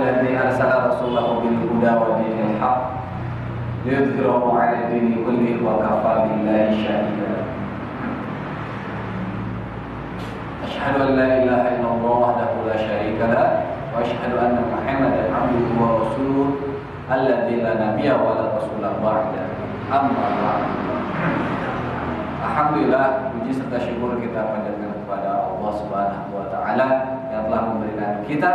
الذي أرسل رسوله بالهدى ودين الحق ليظهره على الدين كله وكفى بالله شهيدا. أشهد أن لا إله إلا الله وحده لا شريك له وأشهد أن محمدا عبده ورسوله الذي لا نبي ولا رسول بعده. Amma ba'd. Alhamdulillah, puji serta syukur kita panjatkan kepada Allah Subhanahu wa taala yang telah memberikan kita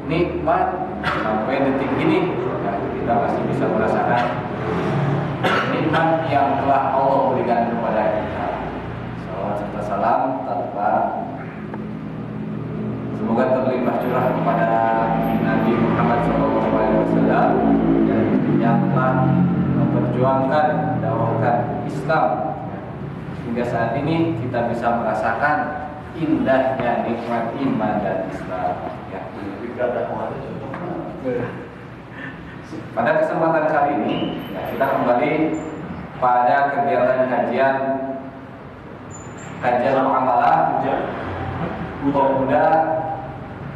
nikmat sampai detik ini. Kita masih bisa merasakan nikmat yang telah Allah berikan kepada kita. Salawat serta salam tanpa semoga terlimpah curah kepada Nabi Muhammad SAW yang telah memperjuangkan dakwahkan Islam hingga saat ini kita bisa merasakan indahnya nikmat iman dan Islam. Ya. Pada kesempatan kali ini kita kembali pada kegiatan kajian muamalah Pemuda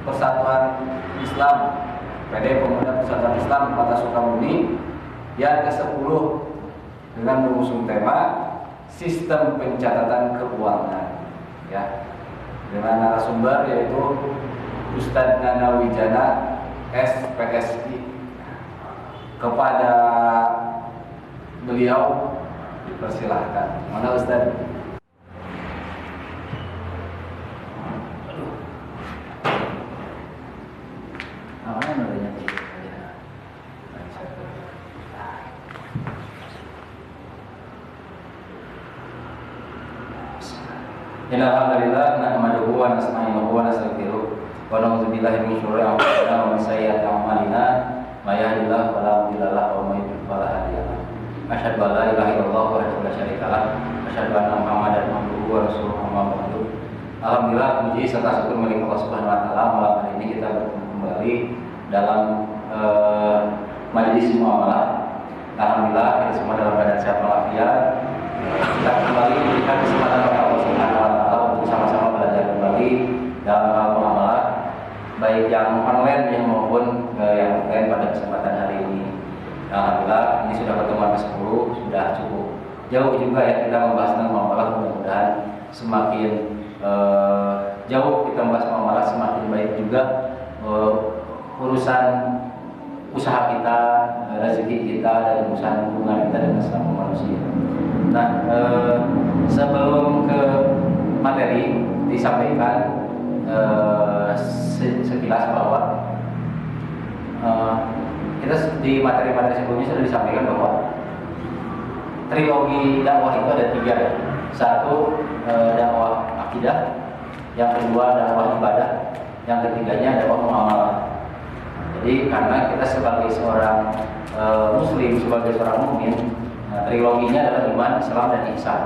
Persatuan Islam PD Pemuda Persatuan Islam Kota Sukabumi yang ke-10 dengan mengusung tema sistem pencatatan keuangan, ya, dengan narasumber yaitu Ustadz Nana Wijana SPSI. Kepada beliau dipersilahkan. Mana Ustadz? Alhamdulillah, nahmaduhu wa nasta'inuhu wa nastaghfiruh wa na'udzu billahi min syururi anfusina wa min sayyiati a'malina may yahdihillahu fala mudilla lahu wa may yudlil fala hadiya lahu. Asyhadu an la ilaha illallah wahdahu la syarika lah, asyhadu anna Muhammadan abduhu wa rasuluhu amma ba'du. Alhamdulillah, puji serta syukur milik Allah Subhanahu wa taala. Malam hari ini kita bertemu kembali dalam majelis muamalah. Alhamdulillah, kita semua dalam keadaan sehat walafiat. Kita kembali memberikan kesempatan kepada Allah Subhanahu wa taala untuk sama-sama belajar kembali dalam hal muamalah, baik yang online yang maupun yang offline pada kesempatan hari ini. Alhamdulillah, ini sudah pertemuan ke-10, sudah cukup jauh juga ya kita membahas tentang muamalah. Mudah-mudahan semakin jauh kita membahas muamalah, semakin baik juga urusan usaha kita, rezeki kita, dan urusan hubungan kita dengan sesama manusia. Nah, sebelum ke materi disampaikan sekilas bahwa kita di materi-materi sebelumnya sudah disampaikan bahwa trilogi dakwah itu ada 3. Satu, dakwah akidah, yang kedua dakwah ibadah, yang ketiganya dakwah muamalah. Jadi karena kita sebagai seorang muslim, sebagai seorang mukmin, triloginya adalah iman, Islam, dan ihsan.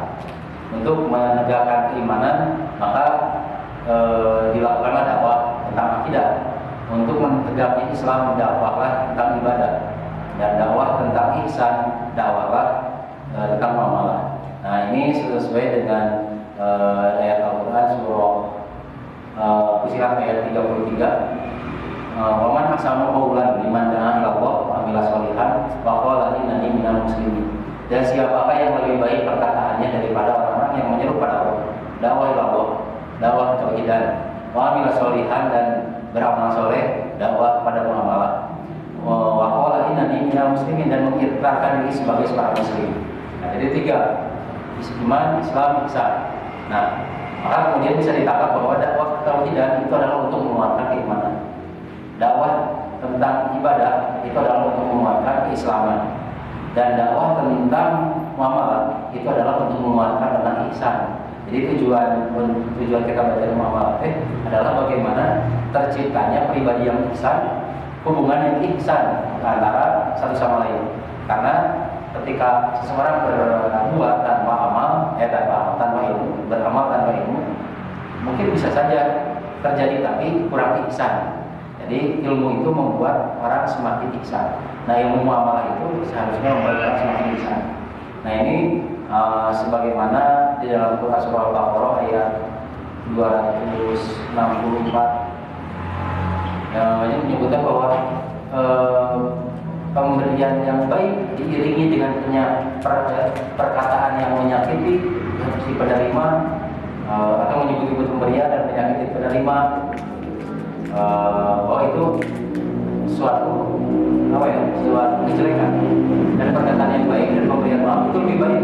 Untuk menegakkan keimanan, maka dilakukanlah dakwah tentang akidah. Untuk menegakkan Islam, dakwahlah tentang ibadah. Dan dakwah tentang ihsan, dakwahlah tentang muamalah. Nah, ini sesuai dengan ayat Al-Quran surah Fussilat ayat 33. Wa man ahsanu qawlan liman da'a ila Allah wa 'amila sholihan wa qala innani minal muslimin. Dan siapakah yang lebih baik perkataannya daripada orang-orang yang menyeru pada Allah, dakwah ila Allah, dakwah ketauhidan, wa 'amila sholihan, dan beramal soleh, dakwah kepada muamalah. Wa qala innani minal muslimin, dan mengikrarkan diri sebagai seorang muslim. Nah, jadi 3, iman, Islam, ihsan. Nah, maka kemudian bisa ditangkap bahwa dakwah ketauhidan itu adalah untuk menguatkan keimanan. Dakwah tentang ibadah itu adalah untuk menguatkan keislaman, dan dakwah tentang muamalah itu adalah untuk menguatkan tentang ihsan. Jadi tujuan kita belajar muamalah adalah bagaimana terciptanya pribadi yang ihsan, hubungan yang ihsan antara satu sama lain. Karena ketika seseorang berbuat tanpa amal, tanpa ilmu, beramal tanpa ilmu, mungkin bisa saja terjadi tapi kurang ihsan. Jadi ilmu itu membuat orang semakin ihsan. Nah, ilmu muamalah itu seharusnya membuat orang semakin ihsan. Nah, ini sebagaimana di dalam Quran surah Al-Baqarah ayat 264 Ini menyebutkan bahwa pemberian yang baik diiringi dengan perkataan yang menyakiti si penerima, atau menyebut-nyebut pemberian dan menyakiti penerima, bahwa itu suatu kejelekan. Dan perkataan yang baik dan pemberian maaf itu lebih baik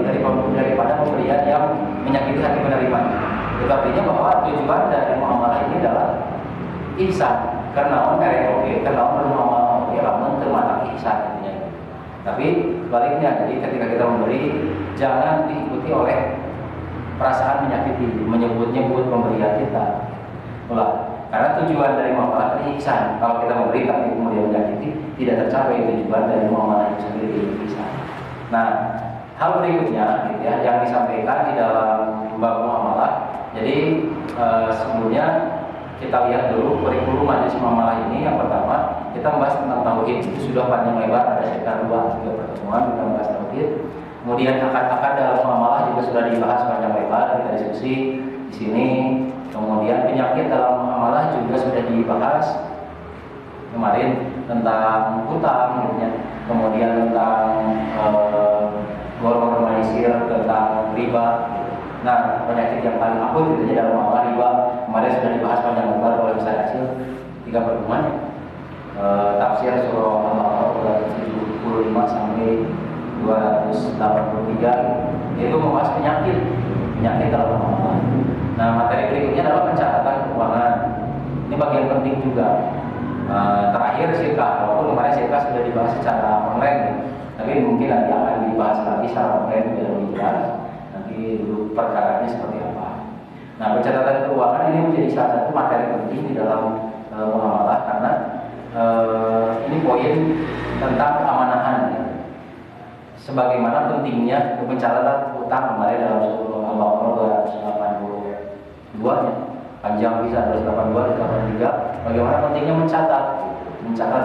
daripada pemberian yang menyakiti hati penerima. Itu artinya bahwa tujuan dari muamalah ini adalah ihsan. Karena bermuamalah lamun termatak ihsan intinya. Tapi baliknya, jadi ketika kita memberi, jangan diikuti oleh perasaan menyakiti, menyebut-nyebut pemberian kita. Karena tujuan dari muamalah ini ihsan. Kalau kita memberi tapi kemudian menyakiti, tidak tercapai tujuan dari muamalah itu sendiri, ihsan. Nah, hal berikutnya gitu ya, yang disampaikan di dalam bab muamalah. Jadi sebelumnya kita lihat dulu kurikulum majelis muamalah ini. Yang pertama, kita membahas tentang tauhid. Itu sudah panjang lebar, ada sekitar 2-3 pertemuan kita membahas tauhid. Kemudian akad-akad dalam muamalah juga sudah dibahas panjang lebar, kita diskusi di sini. Kemudian penyakit dalam muamalah juga sudah dibahas kemarin, tentang hutang gitu ya. Kemudian tentang normalisir, tentang riba. Nah, penyakit yang paling akut gitu dalam muamalah riba kemarin sudah dibahas panjang lebar oleh Ustaz Acil 3 pertemuan. Tafsir surah Al-Baqarah 75 sampai 283 itu membahas penyakit dalam muamalah. Nah, materi berikutnya adalah pencatatan keuangan. Ini bagian penting juga. Terakhir sirkah, walaupun kemarin sirkah sudah dibahas secara online, tapi mungkin nanti akan dibahas lagi secara online biar lebih jelas. Nanti dulu perkaranya seperti apa. Nah, pencatatan keuangan ini menjadi salah satu materi penting di dalam muamalah, karena ini poin tentang keamanahan ya. Sebagaimana pentingnya pencatatan utang kemarin dalam surah Al-Baqarah 282 nya, panjang bisa 282 283, bagaimana pentingnya mencatat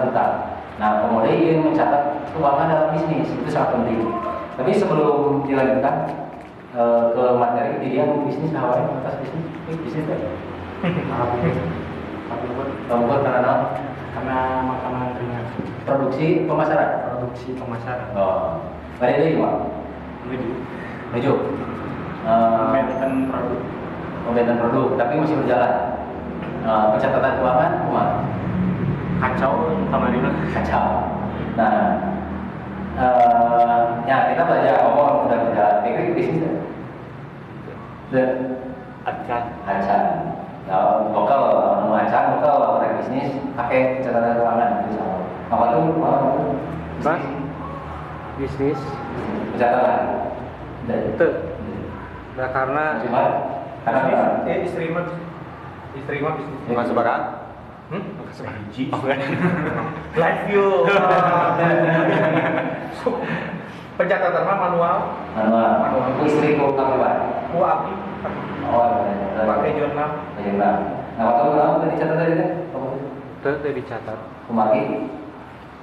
utang. Nah, kemudian ingin mencatat keuangan dalam bisnis itu sangat penting. Tapi sebelum dilanjutkan ke materi, dia bisnis awalnya atas bisnis kan? Kamu karena makanan ringan. Produksi pemasaran. Oh, pada itu Pak. Menuju. Pembedahan produk, tapi masih berjalan. Pencatatan keuangan, Kacau kemarin. Kacau. Nah, ya kita belajar udah berjalan. Pikir bisnis acan. Lokal bisnis pakai pencatatan keuangan bisa. Apa tuh? Bisnis Pencatatan. Itu. Nah, karena istri mah bisnis. Bukan sebarang. Biji. Live view. Pencatatan mah manual. Istri kau apa Pak? Abdi. Pakai jurnal. Nah, waktu berapa tadi dicatat tadi kan? Itu dicatat. Kemari.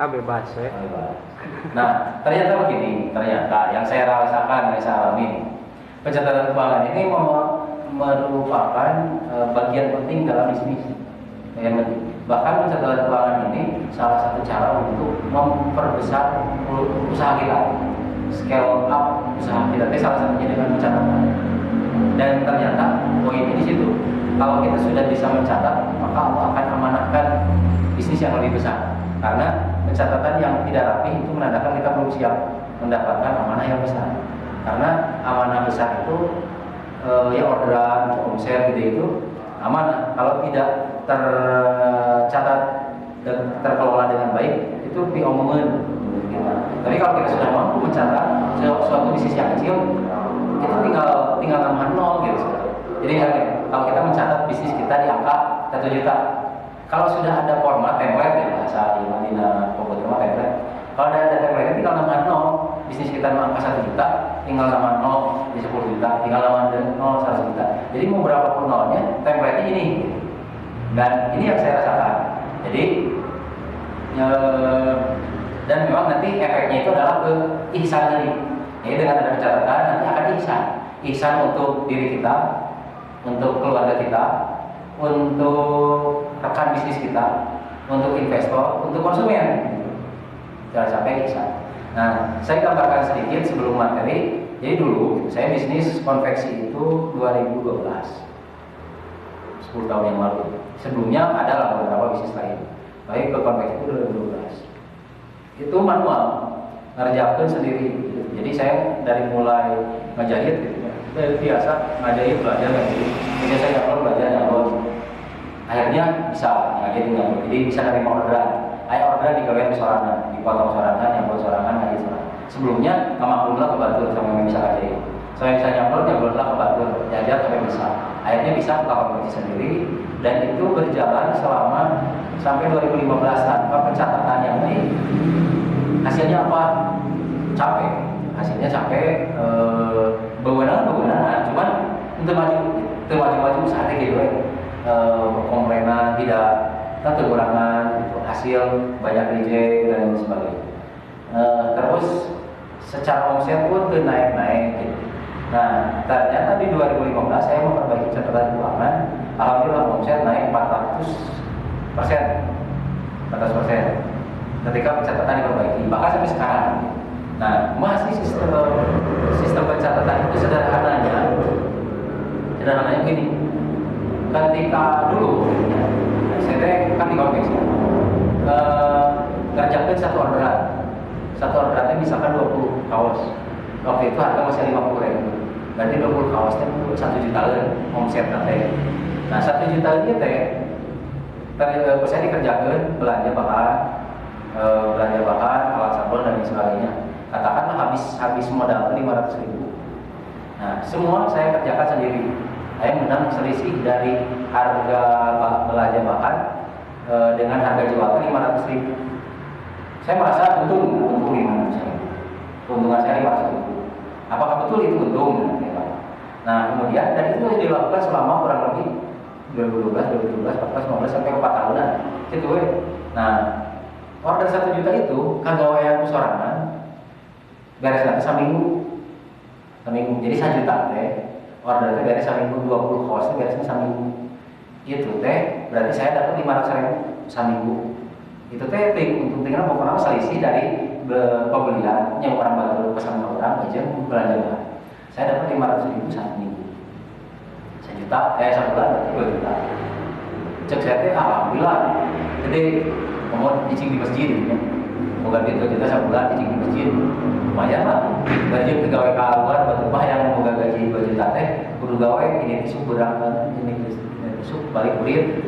Bebas ya. Nah, ternyata begini. Yang saya rasakan, yang saya alami, pencatatan keuangan ini merupakan bagian penting dalam bisnis. Bahkan pencatatan keuangan ini salah satu cara untuk memperbesar usaha kita, scale up usaha kita. Tapi salah satunya dengan pencatatan. Dan ternyata poin ini di situ. Kalau kita sudah bisa mencatat, maka Allah akan amanahkan bisnis yang lebih besar. Karena pencatatan yang tidak rapi itu menandakan kita belum siap mendapatkan amanah yang besar. Karena amanah besar itu ya orderan, omset gitu itu amanah. Kalau tidak tercatat dan terkelola dengan baik, itu diomongin. Tapi kalau kita sudah mampu mencatat suatu bisnis yang kecil, kita tinggal tambahan 0 gitu. Jadi kalau kita mencatat bisnis kita di angka 1 juta, kalau sudah ada format template ya bahasa Madinah komputer template. Kalau ada template tinggal tambahan 0, bisnis kita di angka 1 juta, tinggal tambahan 0 di 10 juta, tinggal tambahan 0 100 juta. Jadi mau berapa pun nolnya, template ini. Dan ini yang saya rasakan. Jadi dan memang nanti efeknya itu adalah ke ihsan tadi. Jadi dengan ada pencatatan nanti akan ihsan untuk diri kita, untuk keluarga kita, untuk rekan bisnis kita, untuk investor, untuk konsumen. Jangan sampai bisa. Nah, saya gambarkan sedikit sebelum materi. Jadi dulu saya bisnis konveksi itu 2012, 10 tahun yang lalu. Sebelumnya ada beberapa bisnis lain. Baik ke konveksi itu 2012. Itu manual, ngerjakan sendiri. Jadi saya dari mulai ngejahit gitu ya. Saya biasa ngajahit belajar gitu. Jadi saya nggak perlu belajar nyalon. Akhirnya bisa ngajahit nyalon. Jadi bisa nerima orderan. Ayo orderan digawean sorangan, dipotong sorangan, nyambut sorangan, ngajahit sorangan. Sebelumnya ngamaklumlah ke batur sampai bisa ngajahit. Saya bisa nyamplurlah ke batur, jajar sampai bisa. Akhirnya bisa buka konveksi sendiri dan itu berjalan selama sampai 2015 tanpa pencatatan yang baik. Hasilnya apa? Capek. Hasilnya capek. Bewenang, cuman untuk maju saatnya gitu ya. Komplainan tidak kekurangan gitu. Hasil banyak reject dan sebagainya. Terus secara omset pun naik gitu. Nah, ternyata di 2015 saya memperbaiki catatan keuangan. Alhamdulillah omset naik 400%. Ketika pencatatan diperbaiki, bahkan sampai sekarang. Nah, masih sistem pencatatan itu sederhananya begini. Ketika dulu saya kan di konveksi ngerjakan satu orderannya misalkan 20 kaos. Waktu itu harga masih 50.000. Berarti 20 kaosnya 1 juta omset nanti. Nah, 1 juta ini saya dikerjakan belanja bahan, alat sablon dan sebagainya. Katakanlah habis modal 500.000. Nah, semua saya kerjakan sendiri. Saya menang selisih dari harga belanja bahan dengan harga jual 500.000. Saya merasa untung 500.000. Keuntungan saya 500.000. Apakah betul itu untung? Nah, kemudian dan itu dilakukan selama kurang lebih 2012, 2014, 2015 sampai 4 tahunan. Gitu ya. Nah, order 1 juta itu kagawean sorangan beres nanti seminggu. Jadi 1 juta order beres seminggu, 20 kaos beresnya seminggu. Itu berarti saya dapat 500.000 seminggu. Itu untung-untungan pokoknya selisih dari pembelian yang orang baru pesan orang aja belanja bahan. Saya dapat 500.000 seminggu. 1 juta, sebulan berarti 2 juta. Cek saya alhamdulillah. Jadi mau cicing di masjid ya. Bukan itu kita sebulan cicing di masjid. Lumayan lah. Gaji pegawai keluar batubah yang mau gaji 2 juta kudu gawe ini tisu berangkat ini tisu balik kulit.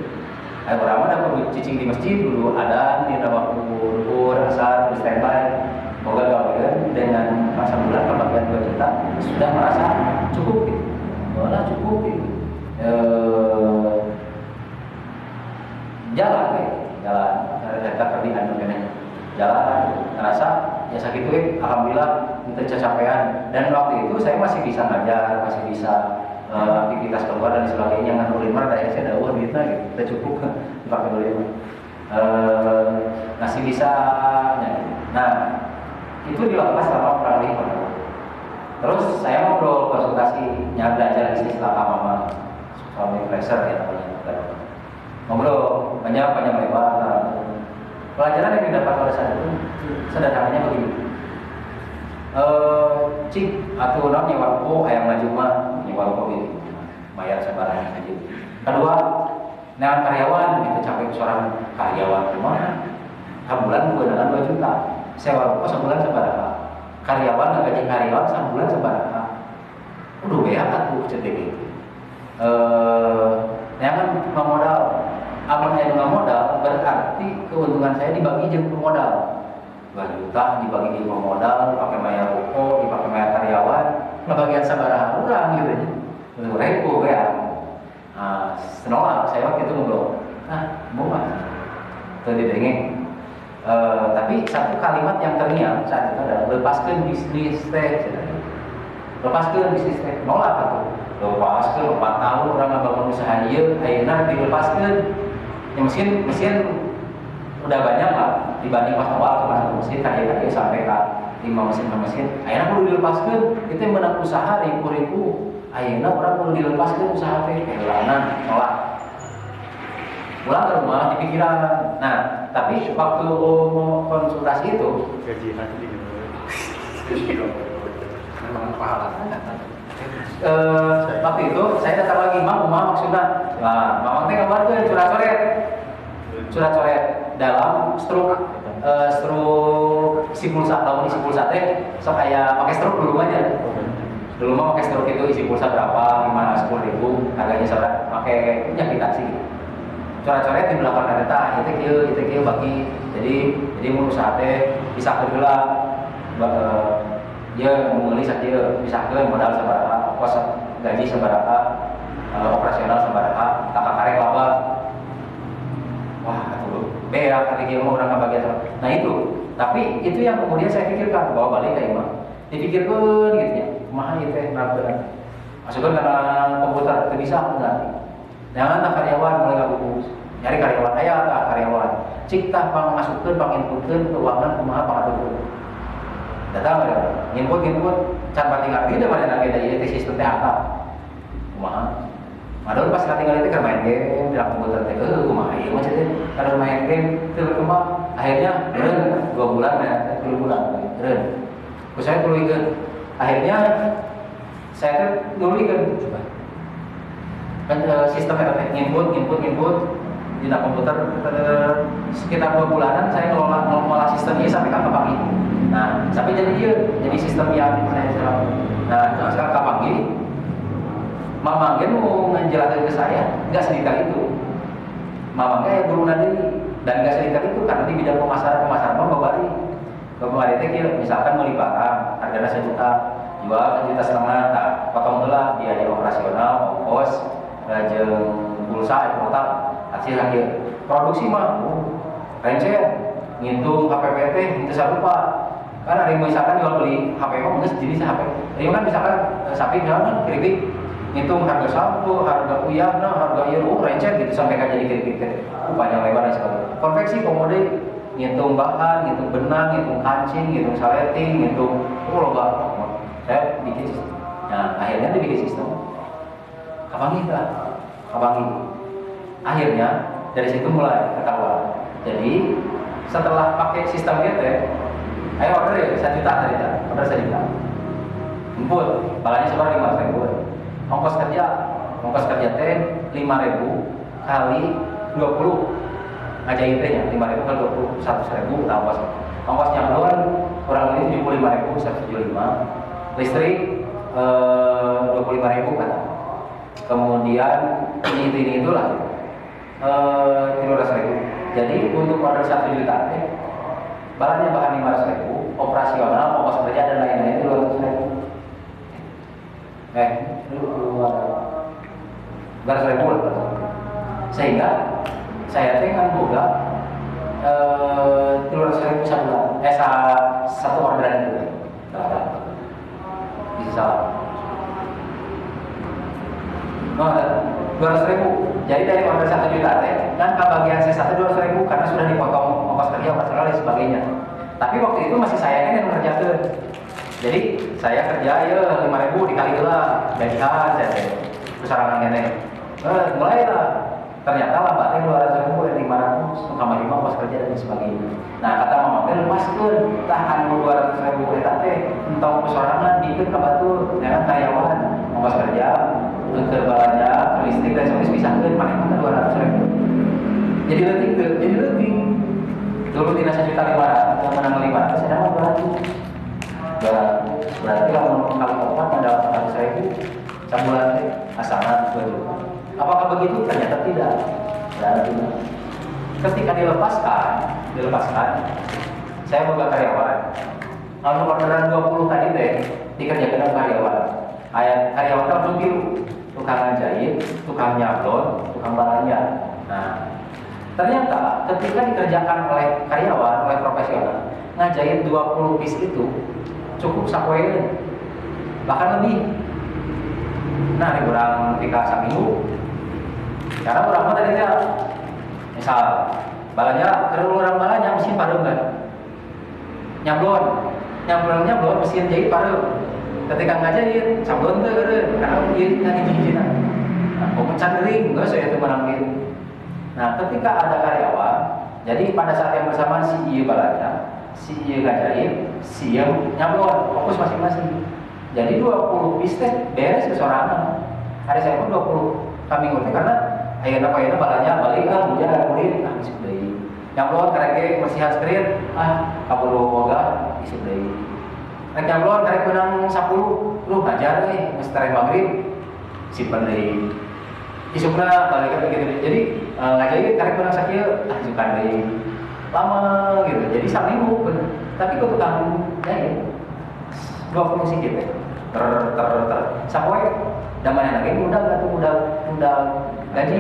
Ayo orang mana kudu cicing di masjid dulu ada di waktu duhur asar terus standby. Moga gawean dengan masa bulan kebagian 2 juta sudah merasa cukup gitu. Malah cukup gitu. Jalan kita kerjaan sebenarnya jalan ngerasa ya sakit alhamdulillah minta capaian dan waktu itu saya masih bisa ngajar masih bisa aktivitas keluar dan sebagainya ngan ulimar daya saya dawuh duitna gitu kita cukup dipakai ulimar masih bisa nah itu dilakukan selama kurang lebih 4 tahun. Terus saya ngobrol konsultasi belajar bisnis laka mama suami freezer ya namanya ngobrol banyak lebar. Pelajaran yang didapat pada saat itu sederhananya begini. Cik atau non nyewa ko ayam ngajuma nyewa ko gitu. Bayar sebarang aja. Kedua, dengan karyawan kita capek seorang karyawan gimana? Sebulan gue dengan 2 juta. Sewa ko sebulan seberapa? Karyawan gaji karyawan sebulan seberapa? Udah banyak atuh cetek gitu. Jangan modal. Amun saya nggak modal, berarti keuntungan saya dibagi jeung pemodal. 2 juta dibagi jeung pemodal, pakai bayar ruko, dipakai bayar karyawan, ngebagian sabaraha urang gitu ya. 10.000 ya. Nah, senolak saya waktu itu ngobrol. Mau mas, tadi dengeng. Tapi satu kalimat yang terngiang saat itu adalah lepaskan bisnis teh. Lepaskan bisnis teh, nolak atau lepaskan 4 tahun orang ngebangun usaha ieu, ayeuna dilepaskan. Ya mesin udah banyak lah dibanding pas awal cuma 1 mesin tadi sampai ke 5 mesin. Ayeuna perlu dilepaskan itu yang menang usaha ribu-ribu. Ayeuna orang perlu dilepaskan usaha teh kelana nolak. pulang ke rumah di pikiran. Nah, tapi waktu mau konsultasi itu gajian memang pahala. Waktu itu saya datang lagi, Mang, maksudnya, nah, Mamang teh gambar tuh surat coret dalam struk isi pulsa, tahun isi pulsa teh, so kayak pakai struk dulu aja. Dulu mah pakai struk itu isi pulsa berapa, 5-10 ribu, harganya seberapa, pakai punya aplikasi. Coret-coret di belakang kereta, itu kieu bagi, jadi mun usaha teh bisa kerja dia mengelis saja bisa ke modal sabaraha, kos gaji sabaraha, operasional sabaraha, kakak karek laba. Wah, atuh beak tadi kieu mah urang kabagian. Nah itu, tapi itu yang kemudian saya pikirkan, bawa balik ka imah. Dipikirkeun gitu nya. Kumaha ieu teh nerapkeun. Masukkeun kana komputer teu bisa nanti. Jangan tak karyawan mulai ngabubus. Nyari karyawan aya tah karyawan. Cik tah pangasupkeun panginputkeun keuangan kumaha pangaturkeun. Datang ya, input can pating arti udah mana nage dari IT sistem teh apa? Kumaha? Padahal pas tinggal itu kan main game, bilang komputer teh, kumaha ieu mah cenah kada main game teu berkembang. Akhirnya eureun 2 bulan ya, 3 bulan eureun. Ku saya tuluikeun. Akhirnya saya teh nulikeun coba. Kan sistem eta teh input di komputer sekitar 2 bulanan saya ngelola sistem ini sampai ke pagi. Nah, sampai jadi sistem yang saya serap. Nah, sekarang kapan gini? Mamang mau ngejelasin ke saya, nggak sedetail itu. Mamangnya ya guru nanti dan nggak sedetail itu karena di bidang pemasaran membari. Kemarin itu misalkan beli barang harganya 1 juta, jual 1,5 juta, nah, potong dulu biaya operasional, ongkos, jeung pulsa, kuota, hasil akhir. Produksi mah, rencet, ngitung HPPT, itu sarupa. Karena ada yang misalkan jual beli HP mah nggak jenis HP. Ini kan misalkan sapi jalan keripik, ngitung harga sampo, harga uyahna, harga euro, rencet gitu sampai kan jadi keripik panjang lebar dan sebagainya. Konveksi komode, ngitung bahan, ngitung benang, ngitung kancing, ngitung saleting, ngitung loba. Saya bikin sistem. Nah akhirnya dia bikin sistem. Kapan gitu? Akhirnya dari situ mulai ketahuan. Jadi setelah pakai sistem gitu ya. Ayo order ya, 1 juta tadi kan, order 1 juta. Input, balanya sebar 5 ribu. Ongkos kerja teh 5 ribu kali 20. Ngajahit teh nya 5 ribu kali 20, 100 ribu ongkos. Ongkos nyablon kurang lebih 75 ribu, 175. Listrik 25 ribu kan. Kemudian ini itulah 300 ribu. Jadi untuk order 1 juta teh bahannya bahan 500 ribu, operasional, ongkos kerja dan lain-lain itu 200 ribu. 200 ribu lah. Sehingga saya kan boga 300 ribu sebulan, satu orderan itu. Bisa salah. 200 ribu. Jadi dari order 1 juta teh kan kebagian saya 200 ribu karena sudah dipotong ongkos kerja, operasional dan sebagainya. Tapi waktu itu masih saya kan yang mengerjakan. Jadi saya kerja ya 5 ribu dikali lah, jadikan saya besaran nenek. Mulai lah. Ternyata lambatnya 200 ribu dan 500 tambah 5 ongkos kerja dan sebagainya. Nah kata mama teh lepaskeun tahan 200 ribu eta teh entong pesorangan dikeun ka batur dengan karyawan ongkos kerja kebalanya, listrik dan sebagainya pisahkeun manehna 200 ribu. Jadi leutik. Dulu tina 1.500.000 yang menang 500 sedang 200. Berarti kalau kali 4 ada 100 ribu sebulan teh asalna 2 juta. Apakah begitu? Ternyata tidak. Ketika dilepaskan, saya boga karyawan. Kalau orderan 20 tadi teh dikerjakan karyawan. Karyawan itu langsung biru, tukang jahit, tukang nyablon, tukang balanya. Nah, ternyata ketika dikerjakan oleh karyawan, oleh profesional, ngajahit 20 piece itu cukup sapoeun, bahkan lebih. Nah, di kurang 3 minggu. Karena orang mah tadi misal balanya, kalau orang balanya mesin pareum kan, nyablon mesin jahit pareum. Ketika ngajahit, sablon teh eureun, karena ieu tadi hiji-hijina. Nah, pemecan geuring, geus saya teh menang ieu. Nah, ketika ada karyawan, jadi pada saat yang bersamaan si iya balanya, si iya ngajarin, si iya nyablon, fokus masing-masing. Jadi 20 bis teh beres kesorangan. Hari saya pun 20 kami ngerti karena ayeuna balanya balik hujan kulit geus deui. Nyablon karek bersihan screen, kabulu boga isuk deui. Rek nyablon karek menang 10, lu ngajar geus tare magrib simpen deui. Isukna balik gitu. Jadi ngajarin karek menang sakieu isukan deui. Lama gitu. Jadi saminggu bener. Tapi kok tukang ya 20 sikit ya. Sampai damai lagi udah gaji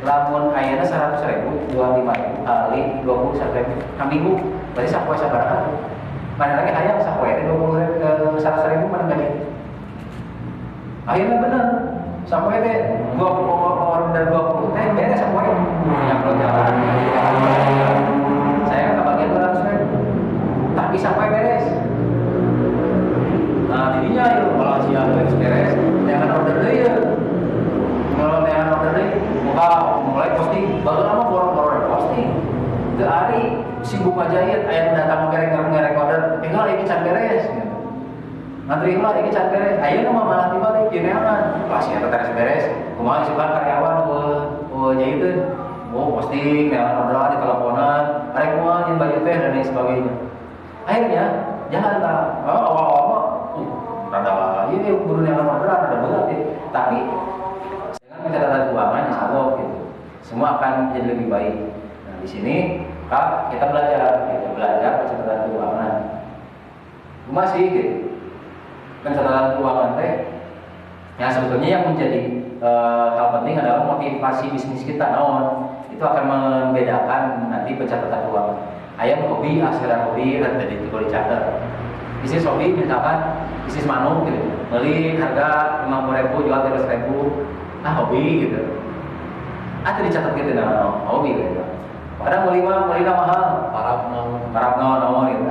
lamun ayeuna 100.000 25.000 kali 20 sampai kaminggu berarti sapoe sabaraha mana lagi hayang sapoe teh 20 100.000 mana gaji ayeuna bener sapoe teh 20 order 20 teh beres sapoe yang belum jalan saya kebagian 200.000 tapi sampai beres. Nah, jadinya ya kalau siang beres, jangan order deh ya. Kalau jangan order deh, mulai posting, baru lama borong-borong posting. Ke hari sibuk ngajahit, ayam datang ngerek order, tinggal ini can beres. Nanti lah ini can beres, ayam mah malah tiba-tiba jeneangan. Pasien terus beres, kumaha isukan karyawan, jahitin, posting, jangan orderan di teleponan, arek kumaha baju teh dan lain sebagainya. Akhirnya jangan lah, awal-awal rada ini guru yang orderan ada berat ya. Tapi dengan pencatatan keuangan insya Allah gitu, semua akan jadi lebih baik. Nah di sini Kak kita belajar pencatatan keuangan. Masih gitu. Pencatatan keuangan teh yang sebetulnya yang menjadi hal penting adalah motivasi bisnis kita naon. Itu akan membedakan nanti pencatatan keuangan. Ayam hobi, akhiran hobi, dan tadi itu dicatat. Bisnis hobi misalkan bisnis manu gitu, beli harga 50.000 jual 300.000, hobi gitu. Ada dicatat gitu nah hobi gitu. Kadang beli mahal, parap no gitu.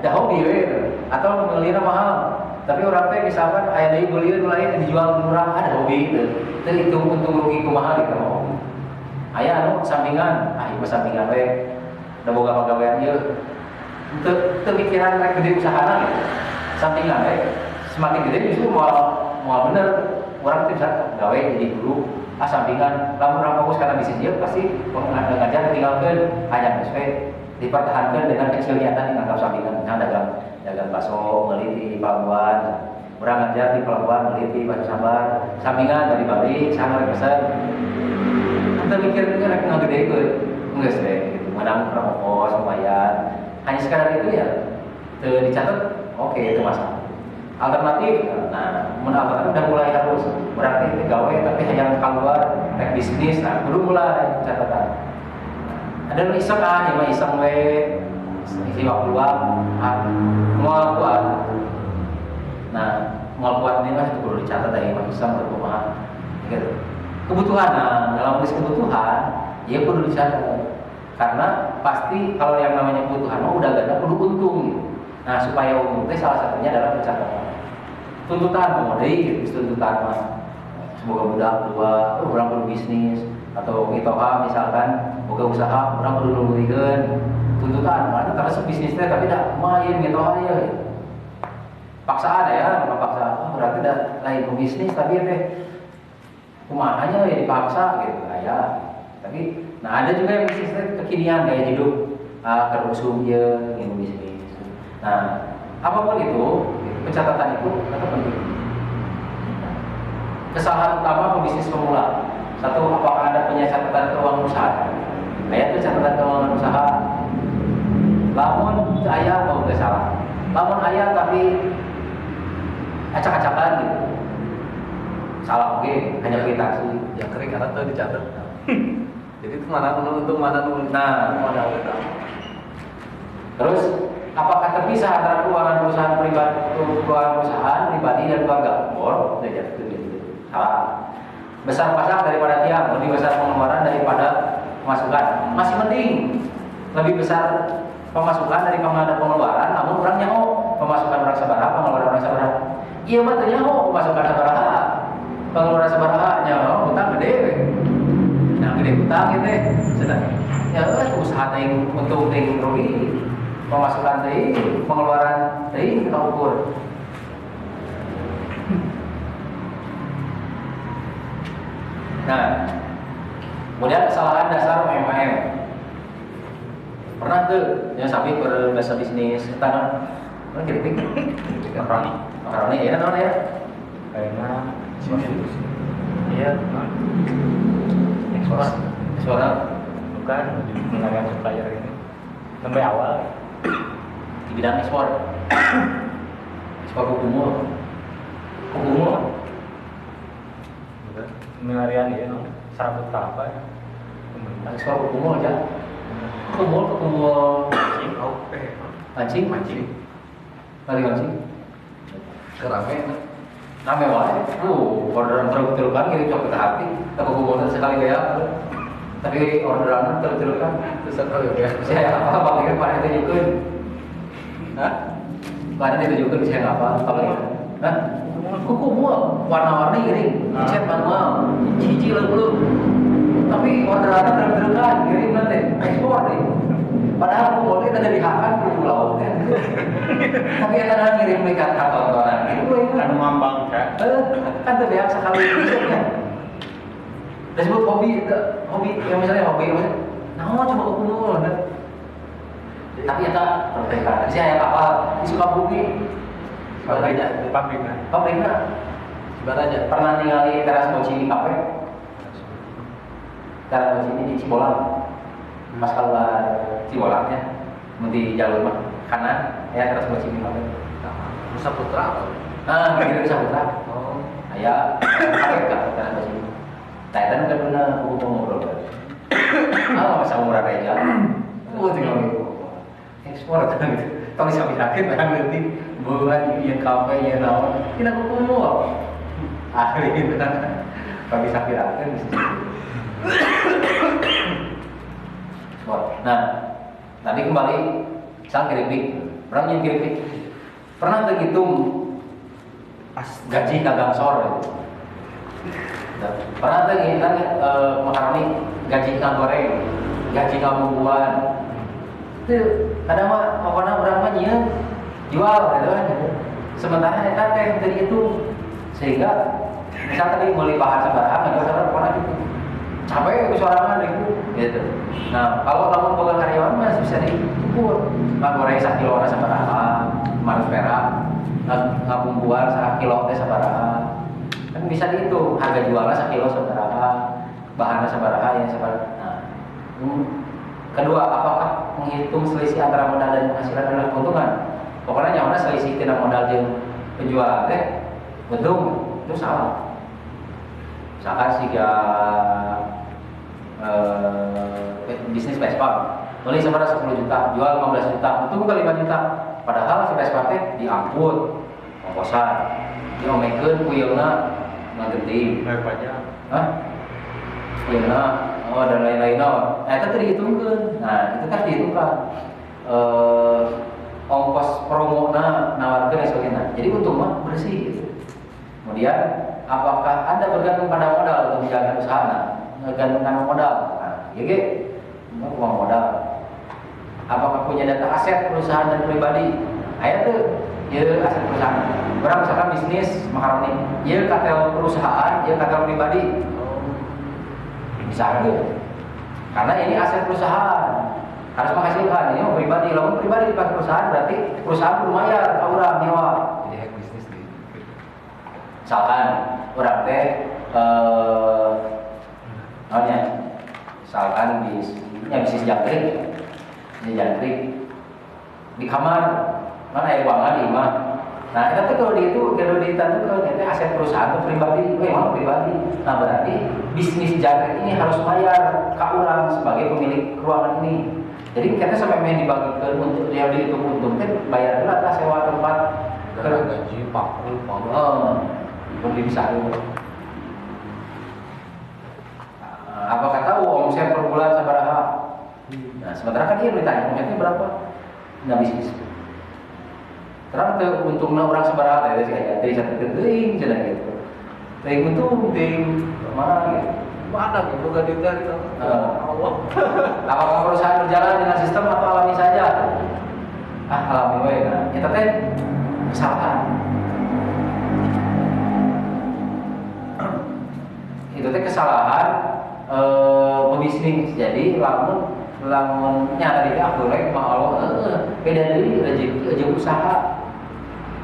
Dah hobi gitu. Atau beli mahal, tapi orang teh misalkan aya deui beli lain dijual murah, ada hobi gitu. Itu hitung untung rugi kumaha gitu hobi. Aya anu sampingan, ieu sampingan we da boga pagawean ieu. Teu pikiran rek gede usahana gitu. Sampingan semakin gede justru mau bener orang bisa gawe jadi guru sampingan lamun orang fokus karena bisnis dia pasti ngajar tinggalkan hanya sesuai dipertahankan dengan kecil niatan yang anggap sampingan misalnya dagang bakso meliti pelabuhan orang ngajar di pelabuhan meliti bakso sambar sampingan dari balik sama pesan kita mikir rek ngagedekeun geus deh gitu menang promos lumayan hanya sekadar itu ya dicatat oke itu masalah alternatif alternatif udah mulai harus berarti gawe tapi hanya keluar rek bisnis kudu mulai catatan ada lu iseng yang iseng we isi waktu luang mau kuat mau kuat ini kan kudu dicatat dari iseng berkumaha gitu kebutuhan dalam list kebutuhan ya kudu dicatat karena pasti kalau yang namanya kebutuhan udah ganda kudu untung gitu. Nah supaya untung salah satunya adalah pencatatan tuntutan komoditi gitu tuntutan mas semoga budak dua orang perlu bisnis atau itoha misalkan boga usaha orang perlu nuluyikeun tuntutan mana terus bisnisnya tapi tidak main itoha ya gitu. Paksaan ya paksa berarti dah lain bisnis tapi teh kumahanya ya dipaksa gitu ya tapi ada juga yang bisnisnya kekinian gaya hidup kerusum ya yang bisnis. Nah apapun itu pencatatan itu tetap penting. Kesalahan utama pebisnis pemula satu apakah ada punya catatan keuangan usaha itu catatan keuangan usaha lamun ayah mau nggak salah lamun ayah tapi acak-acakan gitu salah oke hanya kwitansi yang kering karena tuh dicatat jadi itu mana untung mana terus apakah terpisah antara keuangan perusahaan pribadi, keuangan perusahaan pribadi dan keluarga? Salah. Besar pasak daripada tiang, lebih besar pengeluaran daripada pemasukan. Masih penting. Lebih besar pemasukan daripada pengeluaran, namun orang nyaho pemasukan orang sabaraha, pengeluaran orang sabaraha. Iya mah teu nyaho pemasukan sabaraha. Pengeluaran sabaraha nyaho utang gede. Nah, gede utang gitu sudah ya usaha ting untuk ting rugi pemasukan ting pengeluaran ting kita ukur. Nah, kemudian kesalahan dasar UMKM. Pernah tuh yang sapi berbahasa bisnis tanah, mana kritik? Makaroni ya, non ya? Kayaknya iya, Ekspor, bukan di pengadaan supplier ini. Sampai awal di bidang ekspor kumul, milarian ya, serabut apa ya? ekspor kumul aja, kumul mancing, lagi mancing, Keramaian. rame wae, orderan terus-terusan kirim cok ke hati, aku kumul sekali ya, tapi orderan terus-terusan, saya apa pakai pada ditunjukkan, pada ditunjukkan saya apa, kumul, warna-warni kirim, chat manual, cici belum, tapi orderannya terus-terusan kirim nanti, ekspor nih. Padahal kumulnya udah dihakan ke pulau kan. Tapi ya kadang ngirim ikan tontonan itu kan ngambang kan. Kan tuh biasa sekali ya. Disebut hobi yang misalnya nah coba kumul kan. Tapi ya tak tertekan. Saya kapal di Sukabumi. Pabriknya. Ibaratnya pernah ningali teras koci di kafe. Teras koci ini di Cibolang. Pas keluar Cibolang ya, di jalur kanan, ya terus mau sini apa? Nusa Putra apa? Kira Nusa Putra. Oh, ayah, pakai kan terus sini. Taitan kan benar, aku ngobrol. Masa murah aja. Tinggal gitu. Ekspor kan gitu. Tahu sampai akhir kan nanti bulan yang kafe yang naon, tidak aku mau. Akhirnya tapi sampai akhir bisa. Nah, tadi kembali sang keripik, orang yang keripik pernah terhitung gaji dagang sor, pernah terhitung makaroni gaji ikan goreng, gaji kabubuan, itu kadang mah pokoknya berapa nyian jual gitu kan, sementara kita teh dari itu sehingga misal tadi beli bahan sebarang, ada sebarang pokoknya gitu. Capek kesorangan gitu. Nah, kalau kamu boga karyawan masih bisa diukur. Nggak goreng 1 kilo ada sabaraha, marus perak, ngabumbuan 1 kilo teh sabaraha. Kan bisa dihitung harga jualnya 1 kilo sabaraha, bahannya sabaraha yang sabaraha. Nah, kedua, apakah menghitung selisih antara modal dan penghasilan adalah keuntungan? Pokoknya nyawana selisih tina modal dan penjualan teh untung itu salah. Misalkan siga bisnis Vespa, beli sebenarnya 10 juta, jual 15 juta, untung ke 5 juta. Padahal si Vespa teh diangkut, ongkosan, diomekeun kuyeuna ngageuting. Bayar pajak. Kuyeuna, dan lain-lain. Eta teh dihitungkeun. Nah, itu kan dihitungkan. Ongkos promona nawarkeun dan sebagainya. Jadi untung mah bersih gitu. Kemudian apakah Anda bergantung pada modal untuk menjalankan usaha? Bergantung pada modal. Nah, gitu. Uang modal. Apakah punya data aset perusahaan dan pribadi? Aya tuh, ya aset perusahaan. Orang misalkan bisnis makaroni, ya kartel perusahaan, ya kartel pribadi. Bisa aja. Karena ini aset perusahaan. Harus menghasilkan. Ini mau pribadi. Kalau pribadi dipakai perusahaan, berarti perusahaan berbayar ke orang nyewa. Jadi hack bisnis nih. Misalkan orang teh misalkan bisnis jangkrik di kamar mana ya uangnya di imah. Nah kita tuh kalau ditentukan itu aset perusahaan atau pribadi, memang pribadi. Nah berarti bisnis jangkrik ini harus bayar ke orang sebagai pemilik ruangan ini. Jadi kita sampai main dibagikan untuk dia dihitung untung kan bayar dulu atas sewa tempat gaji pakul belum bisa dulu. Apakah tahu omset per bulan sabaraha? Nah, sementara kan dia ditanya omsetnya berapa? Nggak bisnis. Terang tuh untungnya orang sabaraha dari satu teuing cenah gitu. Teuing untung teuing mana gitu. Mana gitu gak ditarik Allah. Apakah perusahaan berjalan dengan sistem atau alami saja? Alami we. Nah, kita teh kesalahan. Itu teh kesalahan pebisnis. Jadi lamun nyata di aku lek mah Allah beda deui rezeki jeung usaha.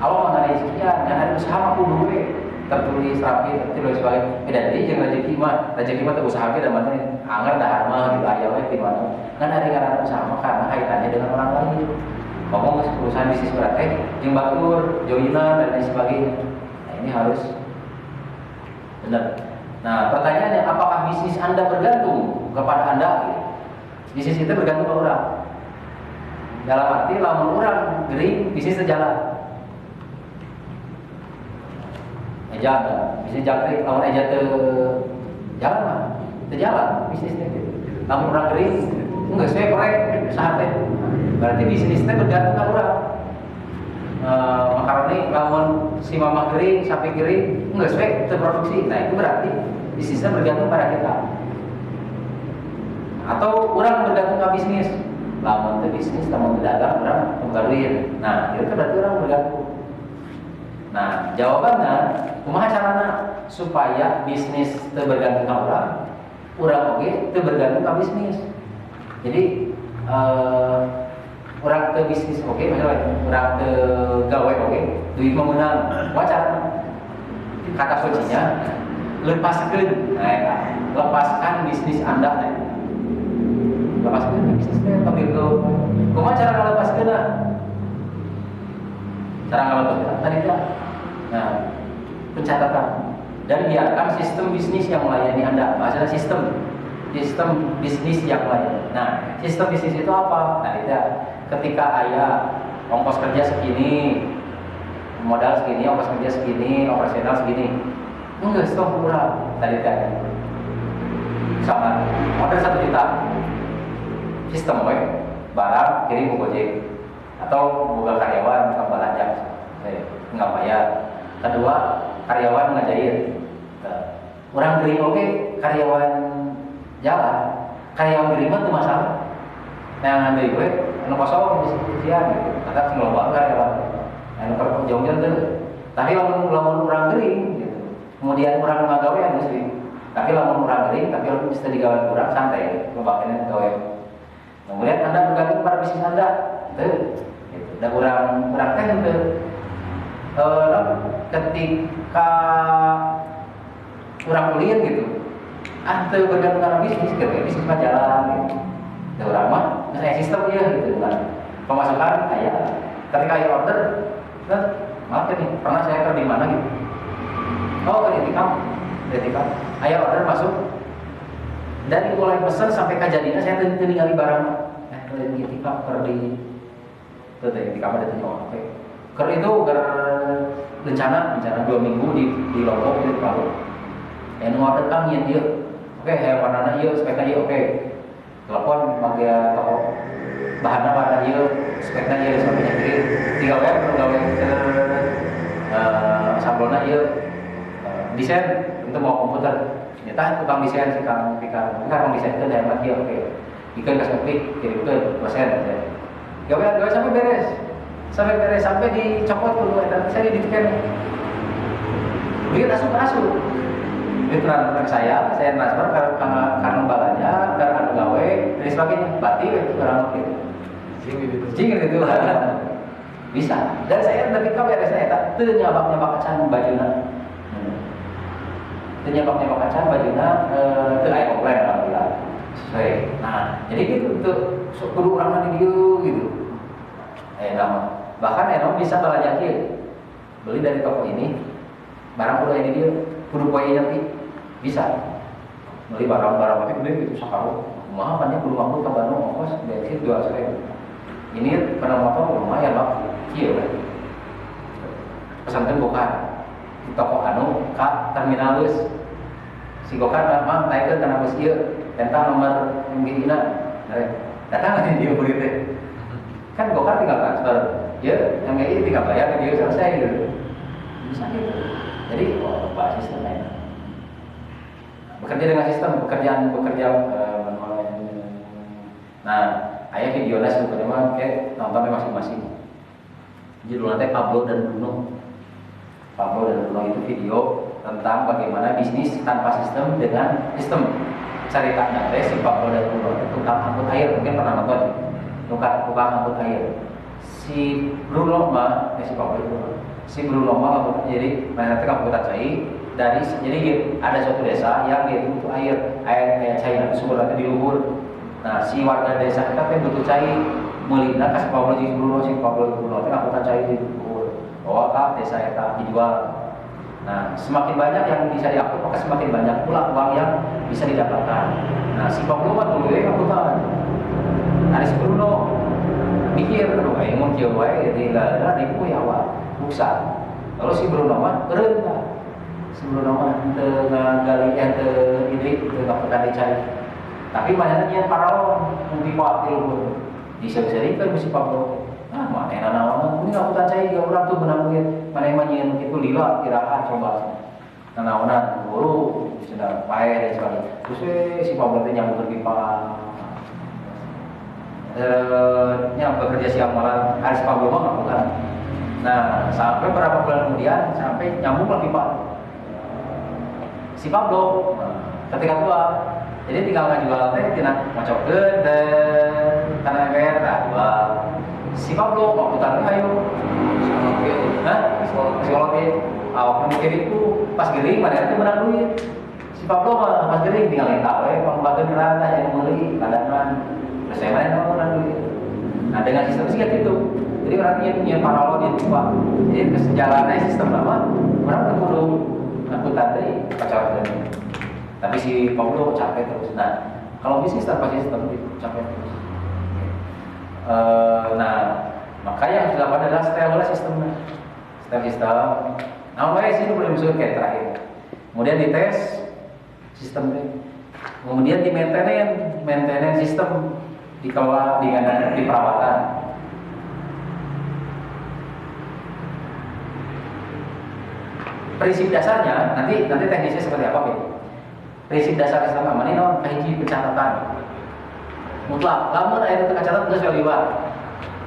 Allah mah rezekinya nyata usaha mah kudu we tertulis rapi tertulis baik beda deui jeung rezeki mah teh usaha ge da mana anggar dahar mah gitu aya we di mana. Kan ada ngaran usaha mah karena kaitannya dengan orang lain. Ngomong perusahaan bisnis berat jeung batur, joinan dan lain sebagainya. Nah, ini harus benar. Nah, pertanyaannya apakah bisnis Anda bergantung kepada Anda? Bisnis itu bergantung ke orang. Dalam arti lamun orang gering, bisnis terjalan. Bisnis jangkrik, lamun eja jalan mah, terjalan bisnisnya. Lamun orang gering, enggak saya korek sahatnya. Berarti bisnisnya bergantung ke orang. Makaroni, lamun si mama gering, sapi gering, enggak saya terproduksi. Nah itu berarti bisnisnya bergantung pada kita. Atau orang bergantung ke bisnis, lamun ke bisnis, lamun ke dagang, orang menggaruin. Nah, itu berarti orang bergantung. Nah, jawabannya, kumaha carana supaya bisnis teu bergantung ke orang oge teu bergantung ke bisnis. Jadi, orang teu bisnis oge, misalnya orang teu gawe oge, duit memenang. Kumaha carana? Kata kuncinya, lepaskeun. Nah, lepaskan bisnis Anda. Lepaskan bisnisnya panggil ke kumaha cara ngalepaskeun na? Cara ngalepaskeun tadi tidak. Nah, pencatatan dan biarkan sistem bisnis yang melayani Anda. Maksudnya sistem bisnis yang melayani. Nah, sistem bisnis itu apa? Nah, tidak. Ketika ayah ongkos kerja segini, modal segini, ongkos kerja segini, operasional segini. Enggak, stop kurang. Tadi tidak. Sama order 1 juta. Sistem barang kirim ke Gojek atau buka karyawan ke belanja nggak bayar. Kedua karyawan ngajair orang gering oke karyawan jalan karyawan gering itu masalah. Nah ngambil gue anu kosong bisa gitu kata singgul banget karyawan anu kerja jauh-jauh tuh tapi lamun orang gering gitu kemudian orang ngagawe yang mesti tapi lamun orang gering tapi orang bisa digawe kurang santai ngebakeun gawe. Kemudian Anda bergantung pada bisnis Anda, itu, dan orang teh itu, ketika orang kuliah gitu, itu bergantung pada bisnis, gitu, bisnis mah jalan, gitu, dan orang mah, misalnya sistem ya, gitu, kan, pemasukan ayah, ketika ayah order, maaf nih, pernah saya kerja di mana gitu, oh kerja di kam, ayah order masuk. Dari mulai pesan sampai kejadiannya saya tinggali barang di tikap di kamar itu nyawa oke itu rencana 2 minggu di Lombok di Palu yang order kan dia oke yang warna dia speknya dia oke telepon pakai toko bahannya warna dia speknya dia sampai kirim 3 web gawe sablonnya dia desain untuk mau komputer nyata tukang desain si kang desain itu dari mati oke ikan kasih klik kirim ke dosen gawe sampai beres sampai dicopot dulu dan saya ditikan duit asup duit transfer saya transfer karena balanya karena gawe dan sebagainya batil itu barang gitu jingir itu bisa dan saya tapi kau beres saya tak nyabak acan bajuna nyabak acan bajuna itu aya komplain alhamdulillah sesuai. Nah jadi gitu tuh kudu urang mah di dieu gitu nama bahkan bisa balajakeun beli dari toko ini barang kudu aya di dieu kudu poe nanti bisa beli barang-barang tapi gede gitu sakaro kumaha pan kudu mampu ka Bandung ongkos bensin 200.000 ini pernah motor lumayan lah kieu kan pesankeun bokar di toko anu ka terminal bus si gokar mah taikeun kana bus ieu eta nomor gina datang aja dia begitu kan gokar tinggal transfer ya MGI tinggal bayar ke dia selesai gitu bisa gitu jadi basis lain bekerja dengan sistem bekerja manual. Nah, aya videonya sebetulnya mah kayak nontonnya masing-masing. Judulnya teh Pablo dan Bruno. Pablo dan Bruno itu video tentang bagaimana bisnis tanpa sistem dengan sistem. Ceritanya teh si Pablo dan Bruno itu tukang angkut air, mungkin pernah nonton. Tukang angkut air. Si Bruno mah, si Pablo itu, si Bruno mah jadi mereka teh angkutan cai dari jadi ada suatu desa yang dia butuh air cair sumber nanti di luhur. Nah, si warga desa kita teh butuh cai melina ka si Pablo dan Bruno teh angkutan cai di luhur. Bawa ke desa eta dijual. Nah, semakin banyak yang bisa diangkut, maka semakin banyak pula uang yang bisa didapatkan. Nah, si Pablo mah dulu ya angkutan. Ada si Bruno mikir, aduh, aing mau kieu wae tinggal ribu ya awal, buksan. Lalu si Bruno mah eureun tah. Si Bruno mah teu ngagali teu ngapeutan dicari. Tapi banyak nyian paraon mun dipakai luhur. Diseuseurikeun si Pablo. Ah, mana naon ini aku cai dia orang tuh benang duit mana emang nyian itu lila kirahan coba nanaonan buru sudah pae dan sebagainya terus si Pablo teh nyambung ke pipa yang bekerja siang malam hari si Pablo mah ngapukan. Nah, sampai berapa bulan kemudian sampai nyambung ke pipa si Pablo ketika tua jadi tinggal ngajual teh tina ngocokeun dan tanah ember jual. Si Pablo mau putar ayo, psikologi, awak mikir itu pas gering mana itu menang duit. Si Pablo mah pas gering tinggal tahu pembagian keranda yang beli kadangan, terus saya mana menang duit. Nah dengan sistem sih gitu, jadi orangnya punya paralel di lupa. Jadi kesejalannya sistem lama, orang terburung angkutan dari pacar ini. Tapi si Pablo capek terus. Nah kalau bisnis tanpa sistem capek terus. Nah, maka yang harus dilakukan adalah setelah sistem. Nah, mulai sini boleh masuk kayak terakhir. Kemudian dites sistemnya. Kemudian di maintenance sistem dikelola dengan di perawatan. Prinsip dasarnya nanti teknisnya seperti apa, Pak? Prinsip dasar sistem aman ini hiji pencatatan. Mutlak, lamun aya teu kacatat geus liwat.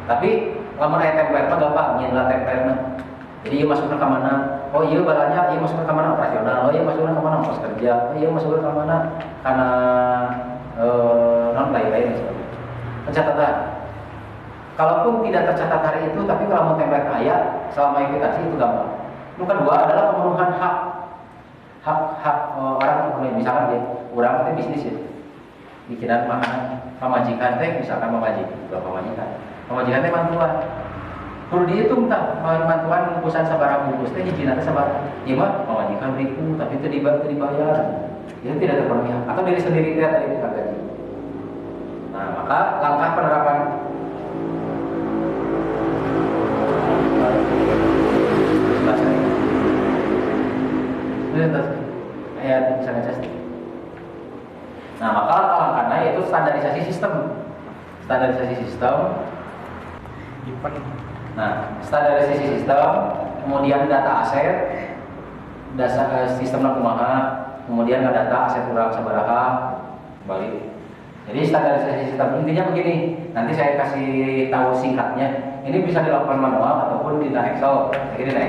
Tapi lamun aya template mah gampang nyeunlah template-na. Jadi ieu masukna ka mana? Oh ieu balanya ieu masukna ka mana operasional. Oh ieu masukna ka mana pos kerja. Oh ieu masukna ka mana kana non lain-lain sebagainya. Pencatatan. Kalaupun tidak tercatat hari itu, tapi kalau mau template aya selama ekspektasi itu gampang. Yang kedua adalah pemenuhan hak orang terpenuhi. Misalkan dia urang teh bisnis ya. Bikinan makanan pamajikan teh misalkan pamajikan teh mantuan perlu dihitung tak mantuan bungkusan sabaraha bungkus teh hijina teh sabaraha ieu mah pamajikan ribu tapi itu dibayar itu tidak terpenuhi atau diri sendiri teh tadi bukan gaji. Nah maka langkah penerapan bahasa ini ayat misalnya just. Nah, maka langkah-langkahnya yaitu standarisasi sistem. Nah, standarisasi sistem, kemudian data aset, sistemnya kumaha, kemudian data aset urang sabaraha, balik. Jadi standarisasi sistem intinya begini. Nanti saya kasih tahu singkatnya. Ini bisa dilakukan manual ataupun di Excel. Jadi di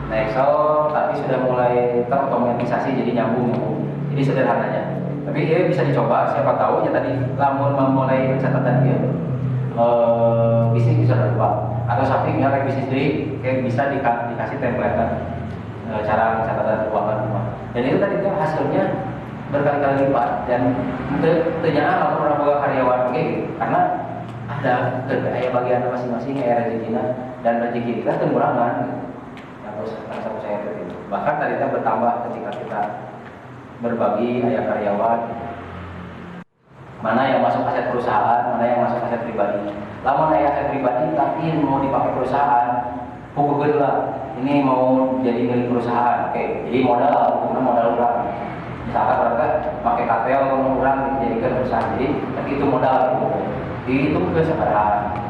Excel, tapi sudah mulai terotomatisasi jadi nyambung. Jadi sederhananya. Tapi ya bisa dicoba, siapa tahu ya tadi lamun memulai pencatatan dia bisnis bisa berubah atau something yang bisnis sendiri kayak bisa dikasih template cara pencatatan keuangan rumah. Dan itu tadi itu hasilnya berkali-kali lipat dan ternyata kalau orang bawa karyawan gitu karena ada bagian masing-masing rezekinya dan rezeki kita kekurangan gitu. Yang harus saya itu. Bahkan tadi kita bertambah ketika kita berbagi ayah karyawan mana yang masuk aset perusahaan, mana yang masuk aset pribadi. Lama ayah aset pribadi tapi mau dipakai perusahaan, hukum lah. Ini mau jadi milik perusahaan, oke. Jadi modal orang. Misalkan mereka pakai KTL orang dijadikan perusahaan, jadi tapi itu modal. Dihitung ke sekarang.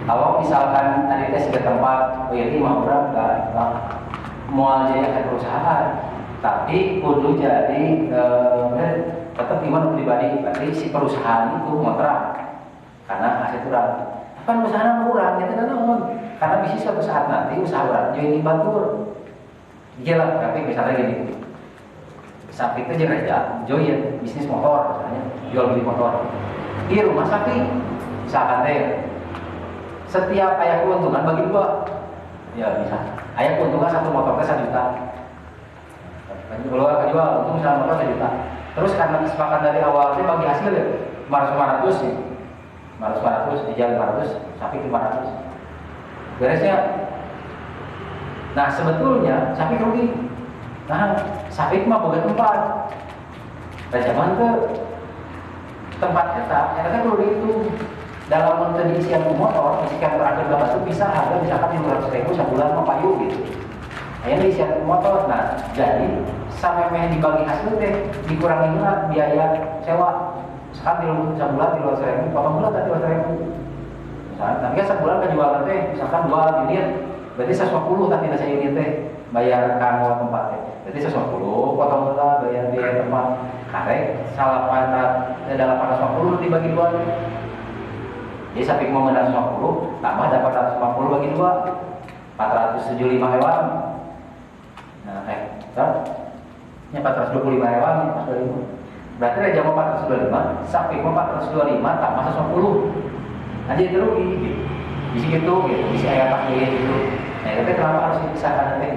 Kalau misalkan tadi tes ke tempat, oh ya ini mau berapa? Mau jadi aset perusahaan. tapi kudu jadi tetap gimana pribadi, berarti si perusahaan itu ngontrak karena aset kurang. Kan usaha kurang, itu naon? Karena bisa suatu saat nanti usaha orang jadi batur. Gila, tapi misalnya gini, Sapi itu aja join bisnis motor, misalnya jual beli motor di rumah Sapi, misalkan deh, setiap ayah keuntungan bagi dua, ya bisa. Ayah keuntungan satu motor ke 1 juta, kalau kejual untung misalnya motor 1 juta. Terus karena kesepakatan dari awalnya bagi hasil ya 500 nih. 500 dijual 500, Sapi 500. Beresnya. Nah sebetulnya Sapi rugi. Nah Sapi mah boga tempat. Pada zaman ke tempat kita perlu dihitung dalam menteri isian motor, jika terakhir gambar itu bisa harga misalkan 500.000 sebulan mau payu gitu. Ayo isian motor. Nah jadi sampai dibagi hasil teh dikurangi lah biaya sewa. Misalkan sebulan 200.000, potong bulan tadi 200.000. Misalkan, tapi kan sebulan kejual teh, misalkan 2 unit, berarti 150 tadi nasi unit teh bayar kanggo tempat teh. Berarti 150, potong bulan bayar biaya tempat. Karek salah 850 dibagi 2. Jadi Sapi mau menang 150, tambah dapat 150 bagi 2, 475 hewan. Nah, kan? Ini 425 hewan, 425. Berarti Raja mau 425, Sapi mau 425 tambah 150. Aja itu rugi gitu. Bisa gitu, bisa ayah pakai gitu. Nah, tapi kenapa harus dipisahkan nanti?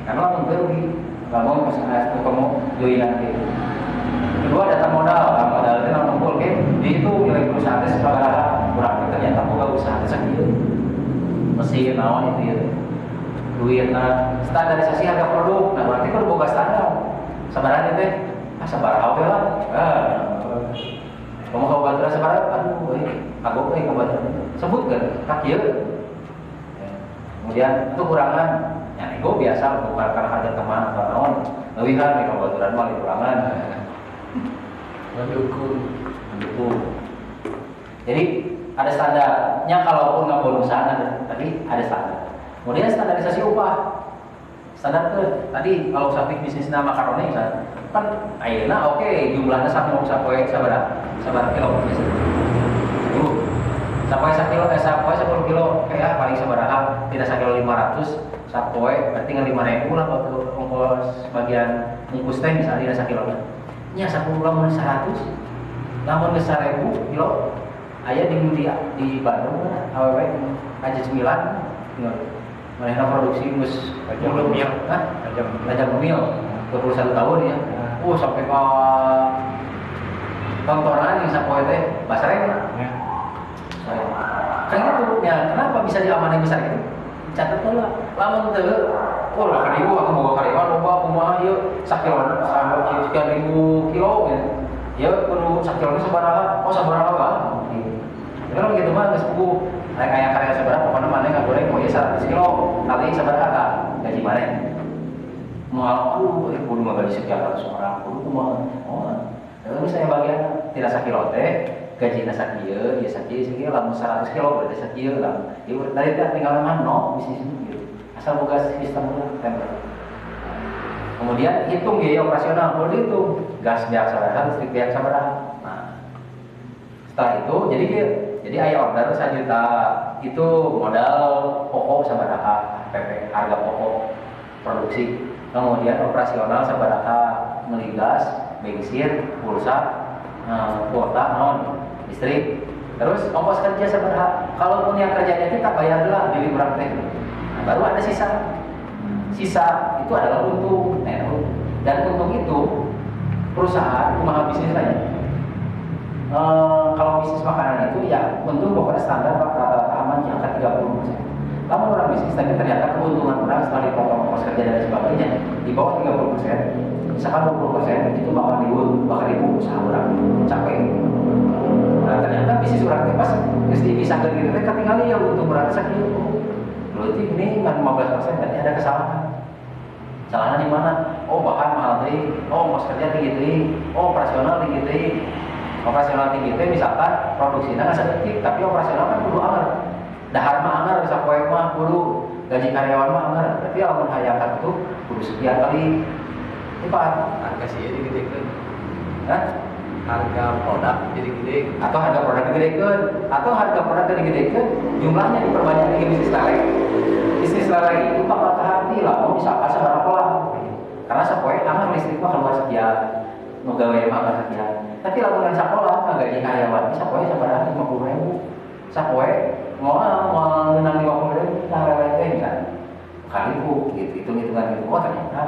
Karena langsung rugi. Nggak mau kamu joinan gitu. Kedua data modal itu yang ngumpul gitu. Di itu nilai perusahaan itu sebenarnya kurang. Ternyata bukan usaha segitu. Mesin nawan itu ya. Duit, nah standarisasi harga produk. Nah berarti kan boga standar. Sebenarnya teh sebarang oke lah. Kamu kau bantu sebarang, aduh, aku kau bantu. Sebut kan, kaki. Kemudian itu kurangan. Ya, ego biasa bukan karena ada teman atau naon. Lebih kan kau bantuan malah kurangan. Mendukung. Jadi ada standarnya, kalaupun nggak bonusan ada, tapi ada standar. Kemudian standarisasi upah. Standar tuh tadi kalau Sapi bisnis nama makaroni misalnya, kan ayeuna oke, jumlahnya sama sapoe sabaraha kilo biasanya. Sapoe 10 kilo kayak paling sabaraha, tidak 1 kilo 500 sapoe berarti ngan 5.000 lah waktu ongkos bagian bungkus teh misalnya tidak 1 kilo. Nya 10 lamun 100 lamun ke 1.000 kilo aya di Bandung AWW aja 9 mereka produksi mus Rajab Mil, Rajab Mil 21 tahun ya. Sampai ke tontonan yang sapoe teh basareng. Ya. Kan gitu ya, kenapa bisa diamani besar gitu? Catat dulu lah. Lamun teu lah karibu aku bawa karyawan loba kumaha ieu sakilon sekian ribu kilo ya. Ya kudu sakilonnya sabaraha? Sabaraha Bang. Kalau begitu mah geus puguh. Kayak karya sabaraha pokoknya mana enggak goreng mau ya 100 kilo. Kali sabaraha kan gaji mana? Mau kudu mah gaji sekian ratus orang, kudu mah. Lalu misalnya bagian tidak 1 kilo teh, gajinya sakieu, ya sakieu lamun 100 kilo berarti sakieu lah. Ieu dari tinggal mano bisnis gitu. Asal boga sistem tempel. Kemudian hitung biaya operasional, kalau dihitung gas biak sabaraha, listrik biak sabaraha. Nah, setelah itu jadi aya order 1 juta itu modal pokok sabaraha, PP harga pokok produksi. Kemudian operasional sabaraha, beli gas, bensin, pulsa, kuota, listrik. Terus ongkos kerja sabaraha. Kalaupun yang kerjanya kita bayar lah beli berapa teh. Nah, baru ada sisa. Sisa itu adalah untung. Dan untung itu perusahaan kumaha bisnis lain. Kalau bisnis makanan itu ya untung pokoknya standar rata-rata aman di angka 30%. Namun orang bisnis tadi ternyata keuntungan orang setelah dipotong ongkos kerja dan sebagainya di bawah 30%. Misalkan 20% itu bakal ribu usaha orang capek. Nah ternyata bisnis orang itu pas mesti bisa gitu, ketinggalan ya untung berarti segitu. Berarti ini dengan 15% berarti ada kesalahan. Kesalahan di mana? Bahan mahal teh, ongkos kerja tinggi teh, operasional tinggi teh. Operasional tinggi teh misalkan produksinya nggak sedikit, tapi operasional kan kudu anger. Dahar mah anger, bisa poek mah kudu, gaji karyawan mah anger. Berarti lamun hayangkan itu kudu sekian kali. Cepat. Harga sih jadi gede kan. Hah? Harga produk jadi gede. Atau harga produk digedekeun, atau harga produk digedekeun, jumlahnya diperbanyak lagi bisnis lele. Bisnis lele itu bakal kehati lah, mau misalkan seberapa lah. Karena sepoe aman listrik mah keluar sekian, mau gawe mah sekian. Tapi lamun sekolah gaji karyawan bisa poe seberapa 50.000. Sapoe mau menang 50.000 nah lele teh kan. Kali gitu, hitung-hitungan gitu. Oh ternyata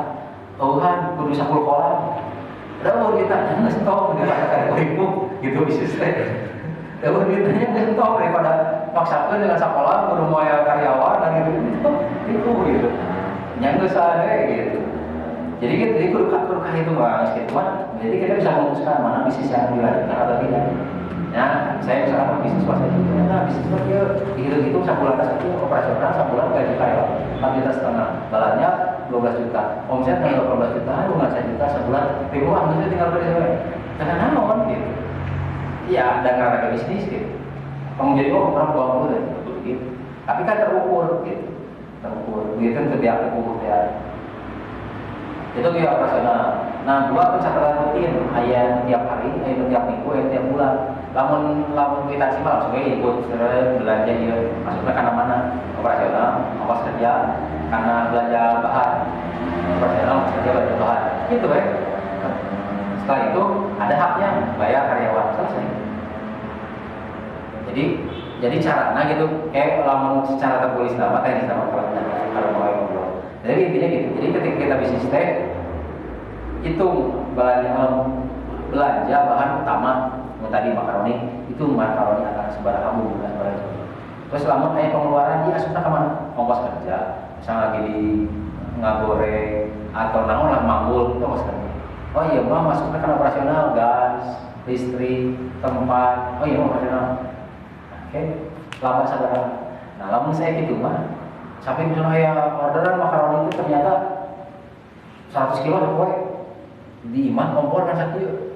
Tuhan kudu 10 kolam. Daun kita nggak setong daripada kayak ibu gitu bisnisnya. Daun ditanya nggak setong daripada maksakan dengan sekolah kudu mau karyawan dan itu gitu. Nyangga saya gitu. Jadi kita kudu itu bang, gitu kan. Jadi kita bisa memutuskan mana bisnis yang dilanjutkan atau tidak. Ya, saya misalkan bisnis swasta itu, nah bisnis swasta itu sebulan saja operasional, sebulan gaji karyawan 4,5 juta, balanya 12 juta, omsetnya 18 juta, rumah 1 juta sebulan, ribuan itu tinggal beli semuanya. Karena naon gitu. Iya, ada karena bisnis gitu. Kamu jadi orang buang dulu gitu. Tapi kan terukur gitu, terukur. Begitu setiap terukur ya. Itu dia operasional. Nah, dua pencatatan rutin, ayat tiap hari, ayat tiap minggu, ayat tiap bulan. Lamun kita simak langsung ikut belanja ya, masuknya karena mana? Operasional, ongkos kerja, karena belanja bahan. Operasional, ongkos kerja belanja bahan. Gitu ya. Setelah itu ada haknya bayar karyawan, selesai. Jadi caranya gitu, kayak lamun secara tertulis nama, teknis nama kalau mau ngobrol. Jadi intinya gitu. Jadi ketika kita bisnis teh itu belanja bahan utama tadi makaroni itu makaroni akan sebarang bumbu dan sebagainya. Terus lamun aya pengeluaran dia asupna ka mana? Ongkos kerja, misalnya lagi di ngagoreng atau naon lah manggul itu ongkos kerja. Oh iya mah masuknya kan operasional gas, listrik, tempat. Oh iya mah operasional. Oke, lama sabarang. Nah, lamun saya gitu mah sampai misalnya ya orderan makaroni itu ternyata 100 kilo sepoe di imah kompor kan sakit.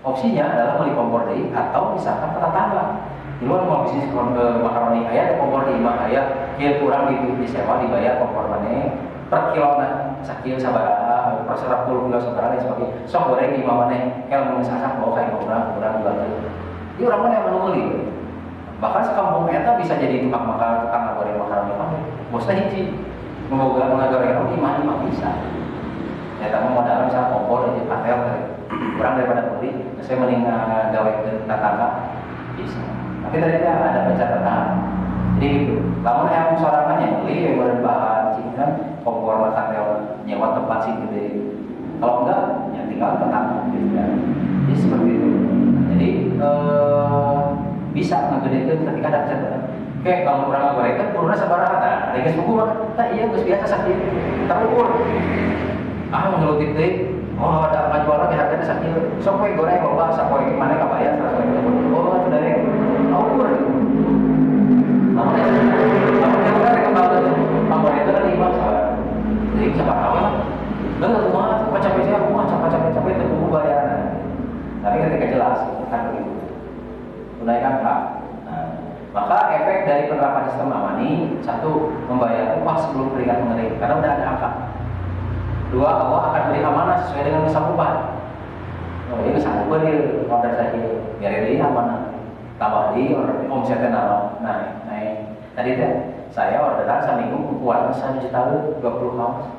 Opsinya adalah beli kompor deui atau misalkan tetangga. Di luar mau bisnis makaroni aya ada kompor di imah aya, kieu kurang disewa dibayar kompor maneh per kilona sakieu sabaraha, per 100 kilo sabaraha dan sebagainya. Sok goreng di imah maneh, kalau mau sasak bawa ka kurang jual. Di urang maneh anu meuli. Bahkan sekampung eta bisa jadi tukang goreng makaroni kabeh. Bosna hiji memoga ngagoreng di imah bisa. Ya tamu modalnya misalnya kompor aja patel kurang daripada beli, saya mending gawe ke tetangga bisa. Tapi tadi ada pencatatan. Jadi gitu. Lamun yang sorangan yang beli yang berbahan cikan kompor patel nyewa tempat sih gede. Kalau enggak ya tinggal tetangga gitu ya. Jadi seperti itu. Jadi bisa ngegedekeun ketika ada pencatatan. Kayak kalau orang goreng kan kuruna sabaraha tah. Ada geus buku mah. Tah iya geus biasa sakit. Terukur. Ngelutit deh, oh ada jualan di harganya sakit, sok we goreng loba, sapoe mana kabayar 100.000. Oh itu dari ukur. Namun yang udah kembali kompor itu kan 5 jadi siapa tahu lah. Dan rumah capek-capek rumah capek-capek itu bayaran. Tapi ketika jelas kan begitu. Tunaikan Pak. Nah, maka efek dari penerapan sistem amani satu membayar upah sebelum peringkat mengenai karena udah ada angka. Dua, Allah akan beri amanah sesuai dengan kesanggupan. Oh, ini kesanggupan dia order saja, biar dia amanah. Tambah di order omsetnya naik. Tadi saya orderan seminggu kuat 1 juta 20 kaos.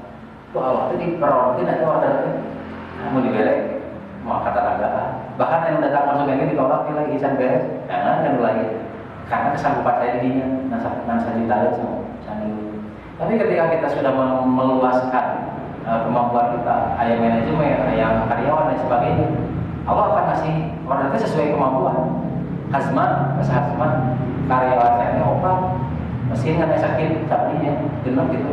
Tuh Allah itu diperonkin atau ordernya, mau dibelek, mau kata raga. Bahkan yang datang masuk ini ditolak lagi izin beres, jangan yang lagi. Karena kesanggupan saya di dinya, nasa juta sama seminggu. Tapi ketika kita sudah meluaskan kemampuan kita, ayam manajemen, ayam karyawan dan sebagainya, Allah akan ngasih order itu sesuai kemampuan. Hazmat, karyawan saya ini opat, mesin kan sakit, sapinya, genap gitu.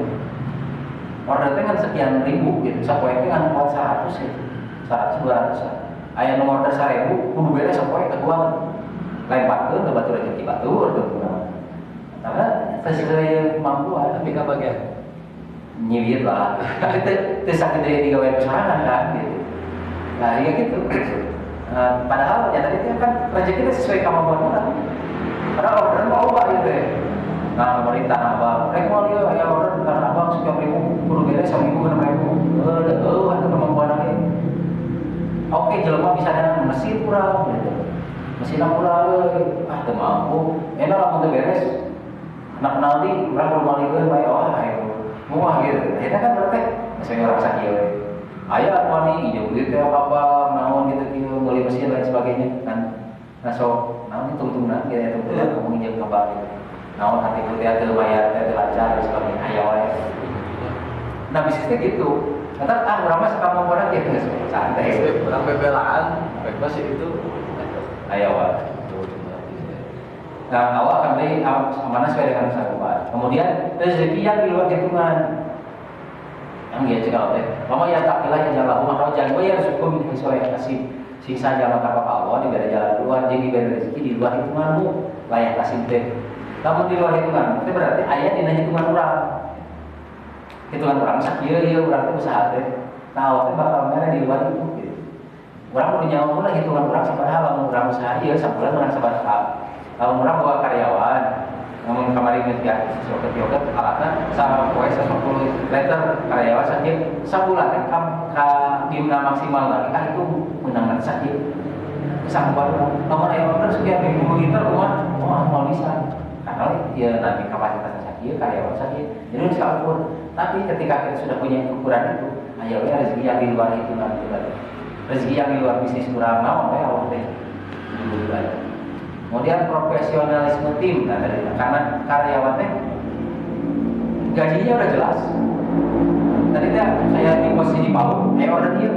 Order itu kan sekian ribu gitu, sapoe itu kan buat 100 gitu, 100-200. Ayam nomor order 1.000, kudu beres sapoe ketuang, lempar ke batu rezeki batur, karena sesuai kemampuan. Tapi nggak bagian. Nyibir lah, tapi itu sakit dari digawain pesanan kan gitu. Nah ya gitu. Padahal ya tadi itu kan rezeki itu sesuai kemampuan orang. Padahal orderan mau apa gitu ya. Nah pemerintah abang, mau dia ya order karena abang 3.000 kudu beres 1.000 6.000. Ada kemampuan oke jelema bisa dengan mesin kurang gitu. Mesin kurang teu mampu. Enak lamun teu beres. Anak kenal di urang rumalikeun bae ayo. Muah gitu. Eta kan berarti saya rasa kieu. Aya wani ieu duit teh apa naon gitu kieu meuli mesin lain sebagainya kan. Nah so naon tungtungna kieu tungtungna ngomong jeung kabar gitu. Naon hati ku teh teu bayar teh lancar dan sebagainya aya wae. Nah bisnisnya gitu. Kata urang mah sakamu orang kieu geus santai. Urang bebelaan, bebas itu. Aya wae. Nah, awak akan beli amanah sesuai dengan sanggupan. Kemudian rezeki yang di luar hitungan. Yang dia cakap teh, mama ya takilah yang jalan rumah rojan, gue ya syukur min sesuai kasih sisa jalan kapal Allah di beda jalan luar, jadi beda rezeki di luar hitunganmu layak kasih teh. Namun di luar hitungan, itu berarti ayat di hitungan orang. Hitungan orang sakit, ya orang itu usaha teh. Nah, waktu bakal merah di luar itu. Gitu. Orang punya nyawa hitungan orang sepadahal, orang usaha iya sebulan orang sepadahal. Kalau orang bawa karyawan, ngomong kemarin ya yoga alatnya sama poe 10 liter karyawan sakit sebulan kan dimna maksimal lagi kan itu menangan sakit sampai nomor yang order sekian ribu liter rumah mau bisa karena ya nanti kapasitasnya sakit karyawan sakit jadi harus diukur tapi ketika kita sudah punya ukuran itu akhirnya rezeki yang di luar itu nanti rezeki yang di luar bisnis kurang mau ya Allah deh kemudian profesionalisme tim, nah, karena karyawannya gajinya udah jelas. Tadi saya di posisi di Palu, order dia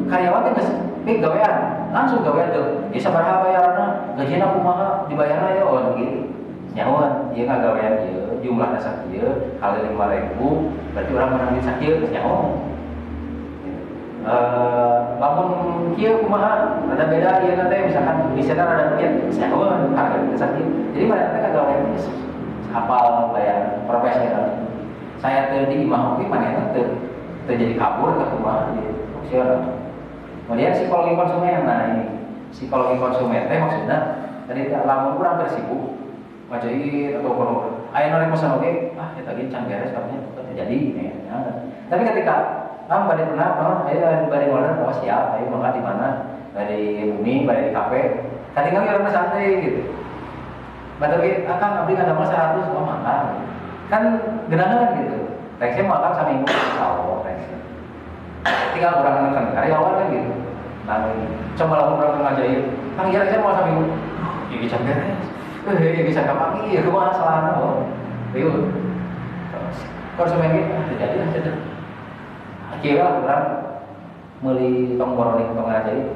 karyawannya nggak gawean, langsung gawean tuh. Ya sabar bayarnya, gajinya kumaha dibayarnya ya gitu. Nyawa, dia nggak gawean dia, jumlahnya sakit, kali 5.000, berarti orang menang sakit, nyawa. Lamun kieu kumaha ada beda ieu nanti misalkan di sana ada kieu saeueun harga sakit. Jadi mereka teh kagawean hafal bayar profesional. Saya teu di imah oge manehna teu jadi kabur ke kumaha di profesional. Kemudian psikologi konsumen, nah ini psikologi konsumen teh maksudnya tadi lamun urang tersibuk ngajait atau kalau aya nu pesan oge eta ge can beres katanya terjadi ya. Tapi ketika balik pernah, ayo balik order, siap, ayo makan di mana, dari bumi, balik di kafe, tadi kan orang santai gitu. Batal gitu, akang abdi nggak dapat 100, makan, kan genangan gitu. Teksnya makan seminggu, tahu teksnya. Tinggal orang makan karyawan kan gitu. Nah, coba lakukan orang ngajain, kan kira saya mau seminggu, ya bisa beres, ya bisa kapan iya, cuma salah, ayo, konsumen gitu, terjadi aja. Kira orang beli tong borong tong ngajari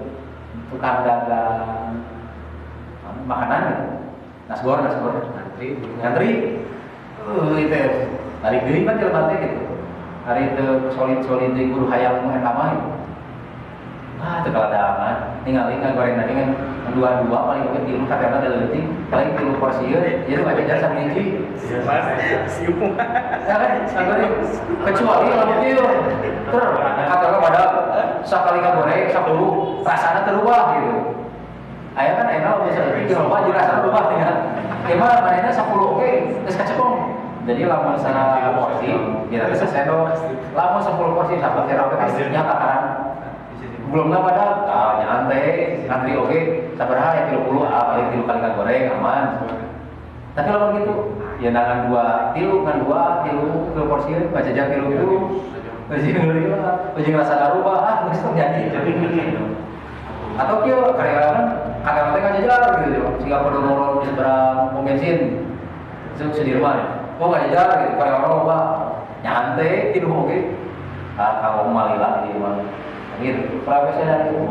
tukang dagang makanan gitu nasgor ngantri itu hari gini kan jelema teh gitu hari itu solid di guru hayang eta mah teu kaladangan ningali ngagoreng tadi kan dua paling oke tilu katana deleutik paling 3 porsi jadi baca jasa hiji siung kecuali lamun kieu katakan pada sakali ngagoreng 10 rasana terubah gitu aya kan enak bisa itu loba jeung rasana berubah teh emang manehna 10 oke geus kacepong jadi lamun sana porsi biar bisa sendok lamun 10 porsi sahabat teh pastinya takaran belum pada nyantai ngantri oke sabaraha ya 30 paling 3 kali goreng aman tapi kalau gitu ya nangan 2 tilu porsi baca jam 3 ujung rasa darubah geus terjadi atau kieu karyawan kadang teh ngajajar gitu siga kudu ngurus di seberang pom bensin Sudirman ngajajar gitu karyawan loba nyantai tilu oke kalau malila di mana gitu, profesional itu.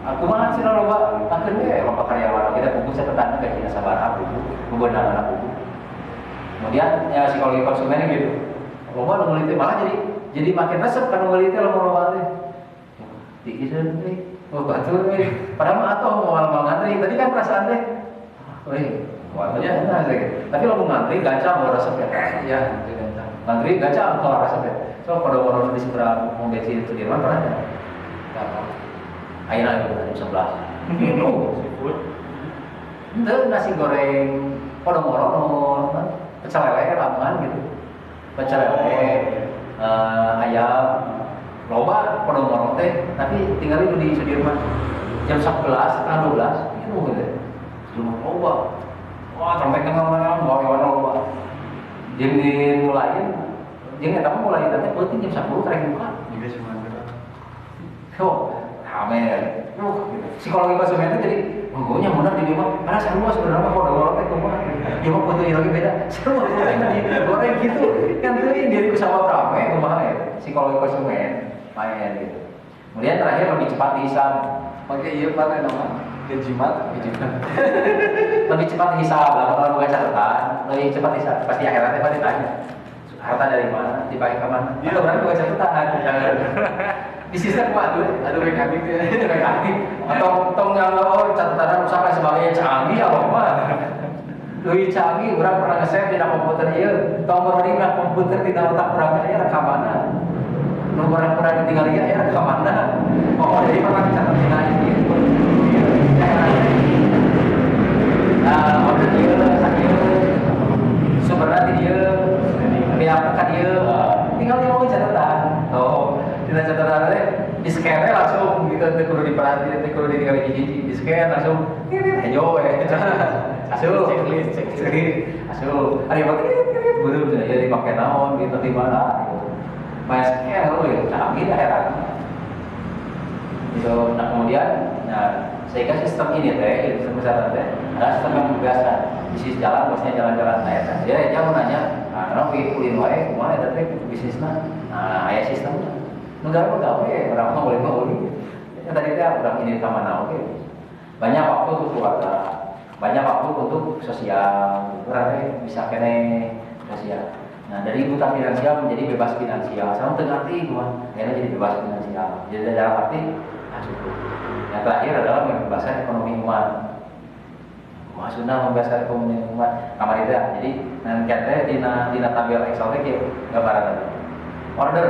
Aku mah sih loba, akhirnya loba karyawan kita fokusnya petani kayak kita sabar aku, bebenah anak aku. Kemudian ya psikologi konsumen gitu, loba nungguin malah jadi makin resep kan nungguin itu loba teh. Dikirim nih, batur nih. Padahal mah atuh mau ngantri, tadi kan perasaan teh, waktunya enak gitu. Tapi lo mau ngantri gancang mau resep ya, ngantri gancang mau resep ya. So pada orang di seberang mau bensin itu di mana pernah ya? Akhirnya itu 11. Itu nasi goreng podong-podong, pecel lele, ramuan gitu, pecel lele, ayam, loba pada ngorong teh, tapi tinggal itu di Sudirman jam 11, setengah 12, itu gitu. Belum loba. Wah, sampai kenal-kenal bawa loba. Jeung dimulain, jeung eta mah mulai teh penting jam 10 karek buka. Juga cuma ada. Kok rame. Psikologi konsumen itu jadi gue benar di dia mah, karena semua sebenarnya kalau udah ngorong teh kumaha. Dia mah foto lagi beda. Semua goreng gitu. Kan tuh diriku sama rame kumaha ya. Psikologi konsumen main gitu. Kemudian terakhir lebih cepat dihisap. Pakai iya Pak nama kejimat. Lebih cepat dihisap, kalau bukan catatan, lebih cepat dihisap. Pasti akhiratnya pasti ditanya. Harta dari mana? Dipakai ke mana? Dia orang bukan catatan. Di sistem waduh, Aduh mekanik ya. mekanik. Atau yang catatan rusak dan sebagainya canggih apa mah? Lebih canggih, orang pernah nge-save di komputer iya. Tombol ini komputer tidak otak orang ya rekamannya. Nomor yang pernah ditinggal ya rekamannya. Oh jadi pernah dicatat ini gitu. Nah, order dia, sakit sebenarnya dia, pihak kan dia, tinggal dia mau catatan. Oh, di catatannya di scan langsung gitu, tidak diperhatiin, tidak ditinggal di scan langsung, ayo asuh, asuh, ada yang pakai, belum jadi dipakai naon gitu di mana, mas scan lo ya, canggih dah heran. Gitu. Nah kemudian, sehingga sistem ini teh, sistem kesehatan teh, adalah sistem yang biasa di sisi jalan, bosnya jalan-jalan saya. Dia jauh nanya, kenapa kulin wae, kumaha eta teh bisnisna? Nah, aya sistemnya. Negara gawe orang mah boleh beli. Ya tadi teh urang ini ka mana oke. Banyak waktu untuk keluarga, banyak waktu untuk sosial. Urang bisa kene sosial. Nah, dari buta finansial menjadi bebas finansial. Sama terganti gua, akhirnya jadi bebas finansial. Jadi dalam arti cukup. Yang terakhir adalah membebaskan ekonomi umat. Maksudnya membebaskan ekonomi umat. Kamar itu ya. Jadi nanti kita di tabel Excel itu gambaran tadi. Order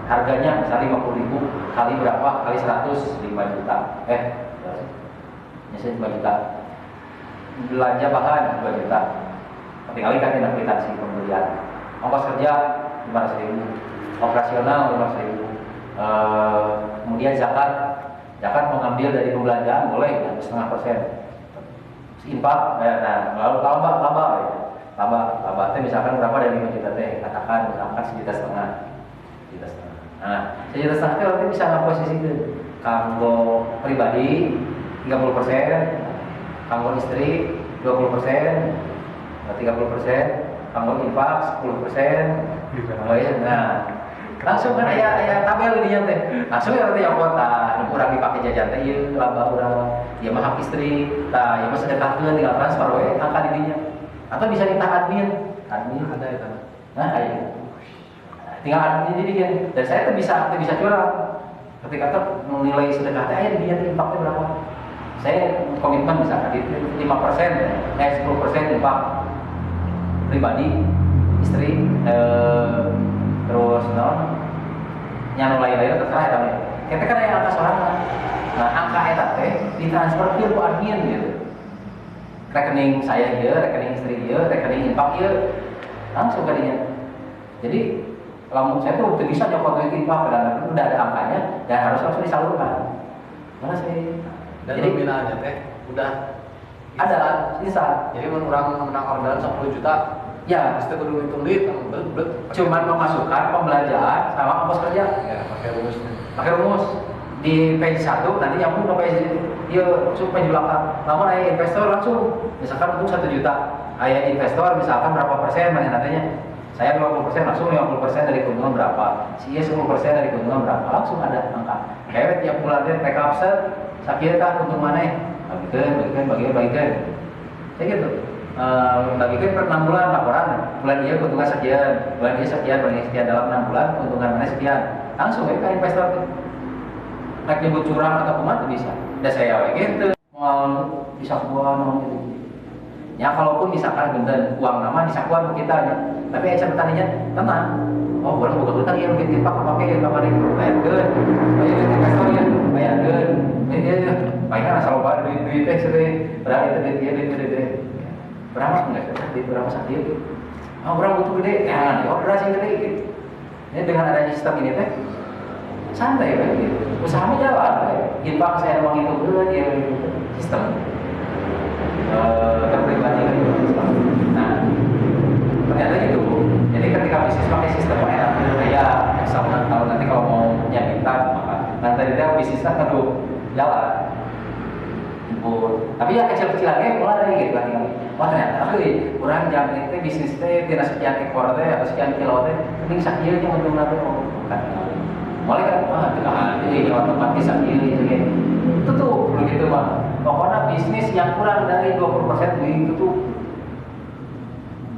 harganya misalnya 50.000 kali berapa kali 100 5 juta. Misalnya 5 juta. Belanja bahan 2 juta. Tinggal kan aplikasi pembelian. Ongkos kerja 500.000. Operasional 500.000. Kemudian zakat mengambil dari pembelanjaan boleh 0,5%. Infak, lalu laba teh misalkan berapa dari 5 juta teh, katakan misalkan 1,5 juta. Nah, 1,5 juta teh nanti bisa ngaposisikeun kanggo pribadi 30%, kanggo istri 20%, 30%, kanggo infak 10%. Nah, langsung kan aya tabel ini teh. Langsung ya teh yang kota, urang dipake jajan teh ieu laba urang. Ieu mah hak istri, tah ieu mah sedekahkeun tinggal transfer we angka di dinya. Atau bisa ditahan admin ada itu. Nah, aya. Tinggal admin jadi kan. Dan saya tuh bisa curang. Ketika tuh menilai sedekah teh aya di dinya impaknya berapa. Saya komitmen misalkan di 5%, 10% infak pribadi, istri, terus yang lain-lain terserah ya namanya. Kita kan ada angka sorangan. Nah angka eta teh ditransfer ke admin gitu. Rekening saya ieu, rekening istri ieu, rekening infak ieu langsung ke dinya. Jadi lamun saya tuh bisa nyokot duit infak dan udah ada angkanya dan harus langsung disalurkan. Mana sih? Dan Jadi nominalnya teh udah ada instan. Jadi menurang menang orderan 10 juta. Ya, pasti kudu hitung duit, cuman memasukkan pembelanjaan sama ongkos kerja. Ya, pakai rumusnya. Pakai rumus di page 1 nanti nyambung ke page dia langsung page belakang. Namun aya investor langsung, misalkan untuk 1 juta, aya investor misalkan berapa persen mana nantinya. Saya 50% langsung 50% dari keuntungan berapa, si 10% dari keuntungan berapa, langsung ada angka. Kayak tiap bulan dia take up set, sakit kah untung mana? Bagikan. Kayak gitu. Bagikan per 6 bulan laporan, bulan dia keuntungan sekian, bulan dia sekian dalam 6 bulan keuntungan mana sekian, langsung ya ke investor. Nak nyebut curang atau kumat bisa. Dan saya gitu mau bisa kuat gitu. Ya kalaupun misalkan bener uang nama disakuan kita ya, tapi catatannya tenang. Oh boleh buka hutang ya mungkin kita pakai kemarin bayarkan, investornya bayarkan, bayar asal lupa duit sering, berapa itu duit. Berapa enggak? Di berapa sakit? Oh, berapa butuh gede? Ya, di order sih gede gitu. Ini dengan adanya sistem ini teh santai kan gitu. Usahanya jalan, infak saya emang itu dia sistem terpribadi kan itu sistem. Nah ternyata gitu. Jadi ketika bisnis pakai sistem enak, kayak Excel kalau nanti kalau mau nyakitan maka nanti dia bisnisnya aduh jalan. Tapi ya kecil-kecilannya mulai gitu kan. Wah ternyata kurang jam itu bisnis teh tidak sekian ekor teh atau sekian kilo teh, mending sakieu nya untung nanti bukan. Mulai kan wah tidak ini kalau tempat bisa ini itu tuh begitu mah. Pokoknya bisnis yang kurang dari 20% itu tuh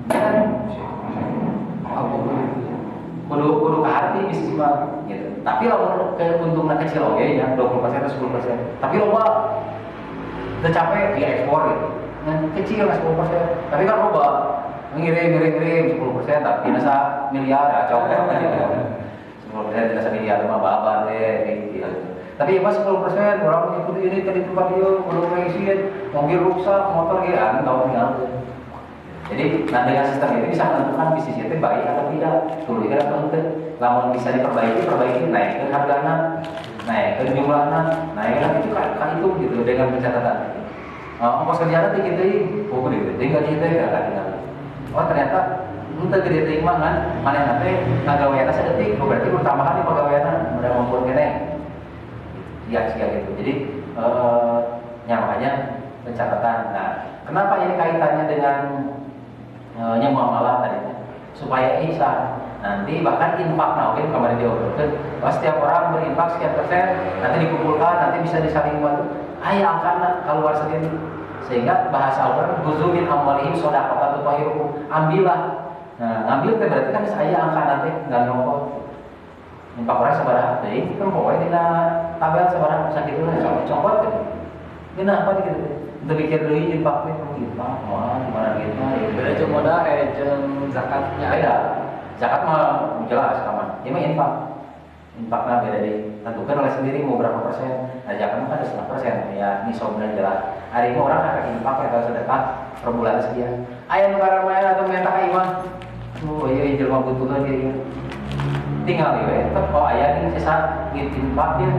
kan kudu ke hati bisnis mah gitu. Tapi kalau keuntungan kecil oke ya 20% atau 10%. Tapi loba tercapai di ekspor gitu. Yang kecil lah 10%. Tapi kan loba ngirim 10%, tapi nasa miliar ya coba gitu. 10% nasa miliar mah babar deh gitu. Tapi ya mas 10% orang ikut ini tadi tempat dia belum mengisiin mobil rusak, motor gitu, tahu tinggal. Jadi nah dengan sistem itu bisa menentukan bisnis itu baik atau tidak. Tulis kan penting. Lamun bisa perbaiki naik ke harganya, naik ke jumlahnya, naik kan itu kan itu gitu dengan pencatatan. Ongkos kerjanya tinggi gitu, tinggal gitu ya tinggal. Oh ternyata untuk gede terima kan, mana nanti ngagaweana sedetik, berarti bertambahan di pegawainya udah maupun kene. Ya gitu. Jadi makanya pencatatan. Nah, kenapa ini kaitannya dengan muamalah tadi? Supaya ihsan. Nanti bahkan infak, nah oke kemarin diobrolkan bahwa setiap orang berinfak sekian persen, nanti dikumpulkan, nanti bisa disaling bantu. Ayah angkat keluar sendiri, sehingga bahasa Al-Quran guzumin amwalihim sodaqatan tutahhiruhum, ambillah. Nah ngambil berarti kan saya angkat nanti nggak nyokot. Infak orang sebarang, jadi kan pokoknya dina tabel sebarang sakit itu copot kan. Ini apa gitu? Untuk pikir dulu infaknya infak, gimana gitu? Beda jeung modal jeung zakatnya. Beda. Zakat mah jelas kaman. Ini mah infak. Infaknya beda ditentukan oleh sendiri mau berapa persen. Nah zakat mah ada 100%. Ya ini soalnya jelas. Hari ini orang akan infak atau sedekah per bulan sekian. Ayah negara maya atau minta iman. Oh iya jelma butuhan dia. Tinggal ya. Oh ayah ini sisa infaknya.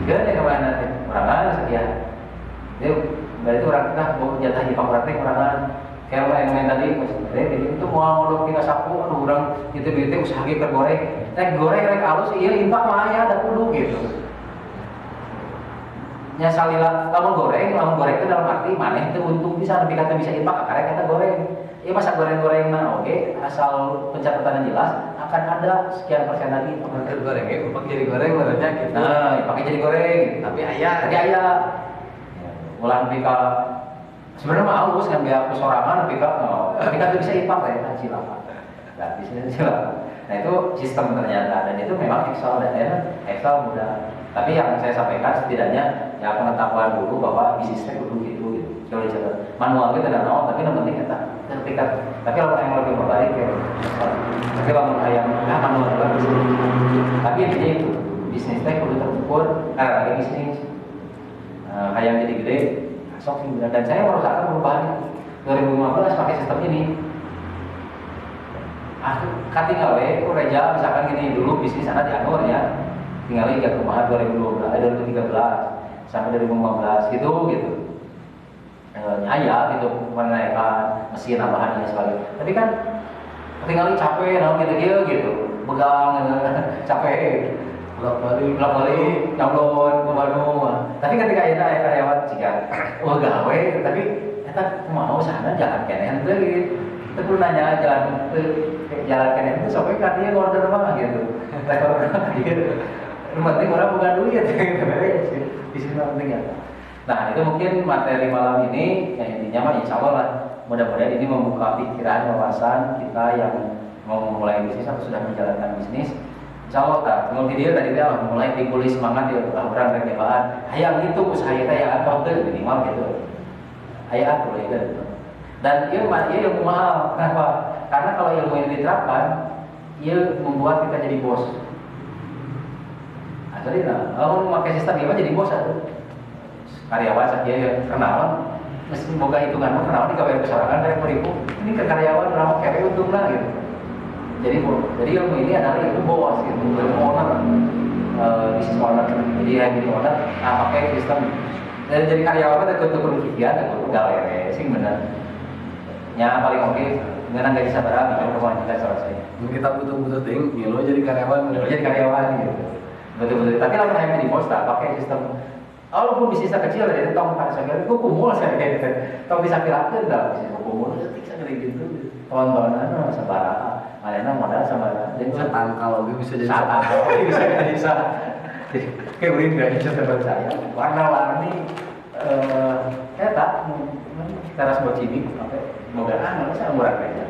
Gede kemana nanti? Orangan sekian. Jadi berarti orang kita mau jatah infak berarti orangan. Kayak yang main tadi, itu mau ngolok kita sapu, aduh orang itu usaha kita goreng, goreng halus, iya infak mah ya ada kudu gitu. Nyasalilah, lamun goreng itu dalam arti mana itu untung bisa, tapi kata bisa infak, karena kita goreng. Iya masa goreng mah oke, asal pencatatan jelas akan ada sekian persen lagi. Pakai goreng ya, pakai jadi goreng menurutnya gitu. Nah, pakai jadi goreng, Tapi ayah. Ulang pika. Sebenarnya mah halus kan biar kesorangan tapi kan bisa infak ya hasil apa gratis. Nah itu sistem ternyata dan itu memang Excel mudah. Tapi yang saya sampaikan setidaknya ya pengetahuan dulu bahwa bisnisnya dulu gitu. Coba dicatat manual kita tidak tahu tapi yang penting kita terpikat. Tapi kalau yang lebih berbalik ya tapi kalau yang manual bagus. Tapi intinya itu bisnisnya perlu terukur karena lagi bisnis kayak jadi gede. Sok sih dan saya merasakan perubahan 2015 pakai sistem ini. Tinggal aku Reja misalkan gini dulu bisnis anak di Anur ya, tinggal lagi ke rumah 2013 sampai 2015 gitu. Ayah gitu menaikkan mesin tambahan dan sebagainya. Tapi kan tinggal capek, gitu, pegang capek. Bolak-balik nyamlon ke Bandung. Tapi ketika ada karyawan jika gawe tapi kita mau sana jalan kenen tuh gitu. Kita perlu nanya jalan kenen itu sampai kan dia order apa gitu. Rekor gitu. Penting orang bukan duit gitu. Di sini penting ya. Nah itu mungkin materi malam ini yang intinya mah insya Allah lah mudah-mudahan ini membuka pikiran wawasan kita yang mau memulai bisnis atau sudah menjalankan bisnis. Insya Allah tak, kemudian dia tadi dia mulai timbul semangat ya orang berkebaan. Hayang itu usaha kita yang atau minimal gitu. Hayang boleh gitu. Dan ia ilmu mahal. Kenapa? Karena kalau ilmu ini diterapkan, ia membuat kita jadi bos. Jadi kalau memakai sistem dia jadi bos atau karyawan saja yang kenalan, mesti boga hitungan kenalan di kawasan kesorangan dari peribu. Ini ke karyawan berapa kayak untung lah gitu. Jadi ilmu ini adalah ilmu bos, ilmu owner, bisnis owner. Jadi yang owner, pakai sistem. Dan jadi karyawan ada kutu kikian, ada kutu gawe, sih bener. Yang paling oke, nggak gaji sabara, bikin rumah kita selesai. Kita butuh ting, lo jadi karyawan. Jadi karyawan gitu. Betul. Tapi kalau yang di pos pakai sistem. Walaupun bisnisnya kecil, jadi tong pada saya itu kumul saya kayak gitu. Tong bisa pirakeun dah bisnis kumul, detik saya gitu. Tontonan sabara, alena modal sabara. Jadi Setangkal gue bisa jadi bisa. Kayak udah nggak bisa terpercaya. Warna-warni, tak teras buat cilik, mogaan, nggak bisa murah aja.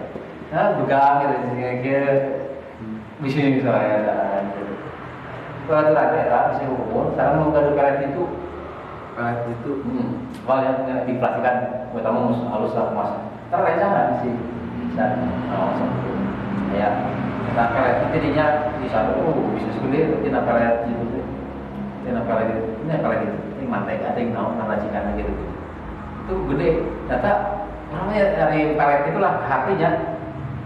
Nah, buka gitu, kayak bisnis misalnya. Kalau ada bisa umur, sekarang mau kado karet itu, hal yang diplastikkan, terutama halus lah mas. Terus nggak sih, bisa, ya. Nah karet itu jadinya bisa, bisa segede, tidak karet gitu, tidak karet gitu, ini mantek ada yang mau racikan gitu. Itu gede, data namanya dari karet itulah artinya,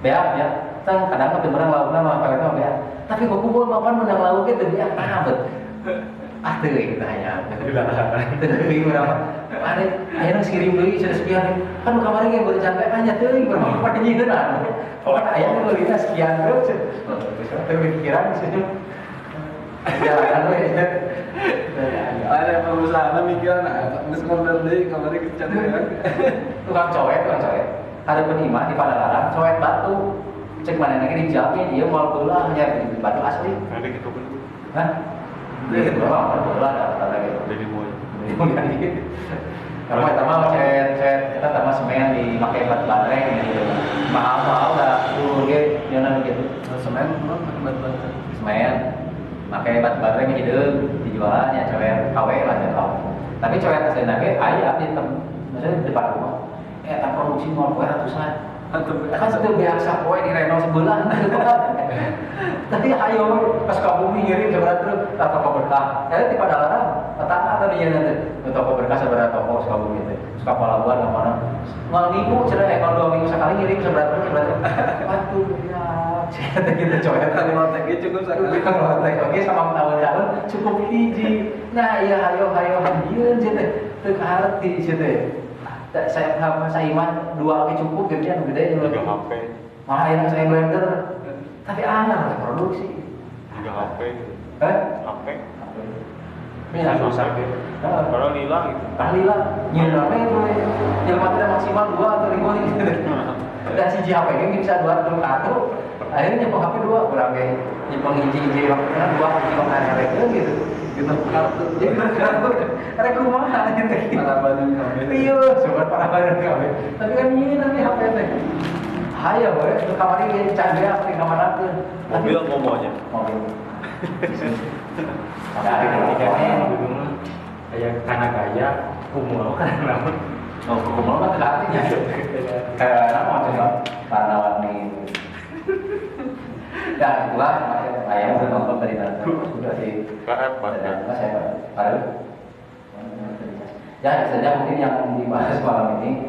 beak ya. Kan kadang ada menang lauknya sama karet sama beak. Tapi kok kumpul makan menang lauknya itu beak abet. Tuh kita hanya. Tuh berapa? Ada nang kirim beli sudah sekian. Kan kemarin yang boleh sampai tanya tuh berapa pada nyigeran. Oh ayam beli sekian terus. Terus pikiran sih. Jalan ya. Ada perusahaan mikir, nggak order deh, kemarin kecantikan. Tukang coet. Ada penima di Padalarang, coet batu. Cek mana lagi dijamin dia mau bola hanya di batu asli. Ada gitu pun. Hah? Dia bola ada lagi. Dari mulai. Kalau kita mau kita tambah semen dipakai batu baterai gitu. Mahal dah tuh dia jangan begitu. Semen Semen pakai batu baterai gitu dijualnya cewek KW lah ya tahu. Tapi cewek asli nabe ayah di maksudnya di depan rumah. Tak produksi mau ratusan. Kan itu biasa poe di reno sebelah tapi ayo pas kamu ngirim seberapa terus toko berkah di Padalarang tetangga tadi ya nanti toko berkah seberapa toko kamu gitu suka palabuan kemana mal minggu cerah kalau 2 minggu sekali ngirim seberapa waduh ya gitu coba tadi loteknya cukup lotek oke sama tahun cukup hiji nah ya ayo hadirin gitu terarti gitu saya iman 2 kali cukup gede Juga HP. Malah yang saya blender tapi aneh produksi Juga HP. HP. Bisa rusak gitu. Kalau hilang gitu. Hilang. Nyilame itu jelma tidak maksimal 2 atau 5 gitu. Dan si HP ini bisa 2 atau 1. Akhirnya nyepong HP 2 kurang kayak nyepong hiji waktunya 2 hiji waktunya gitu gitu. Jadi karena kumaha gitu. Parabanan kami. Iya, sobat parabanan kami. Tapi kan ini nanti HP teh. Hayo we, itu kamar ini canggih apa di kamar aku. Mobil ngomongnya. Mobil. Ada tiketnya kayak karena gaya kumul karena Kumul mah tidak artinya. Kayak apa coba? Karena warni. Ya itulah saya udah nonton dari tadi. Sudah sih. KF banget. Saya baru. Ya saja mungkin yang dibahas malam ini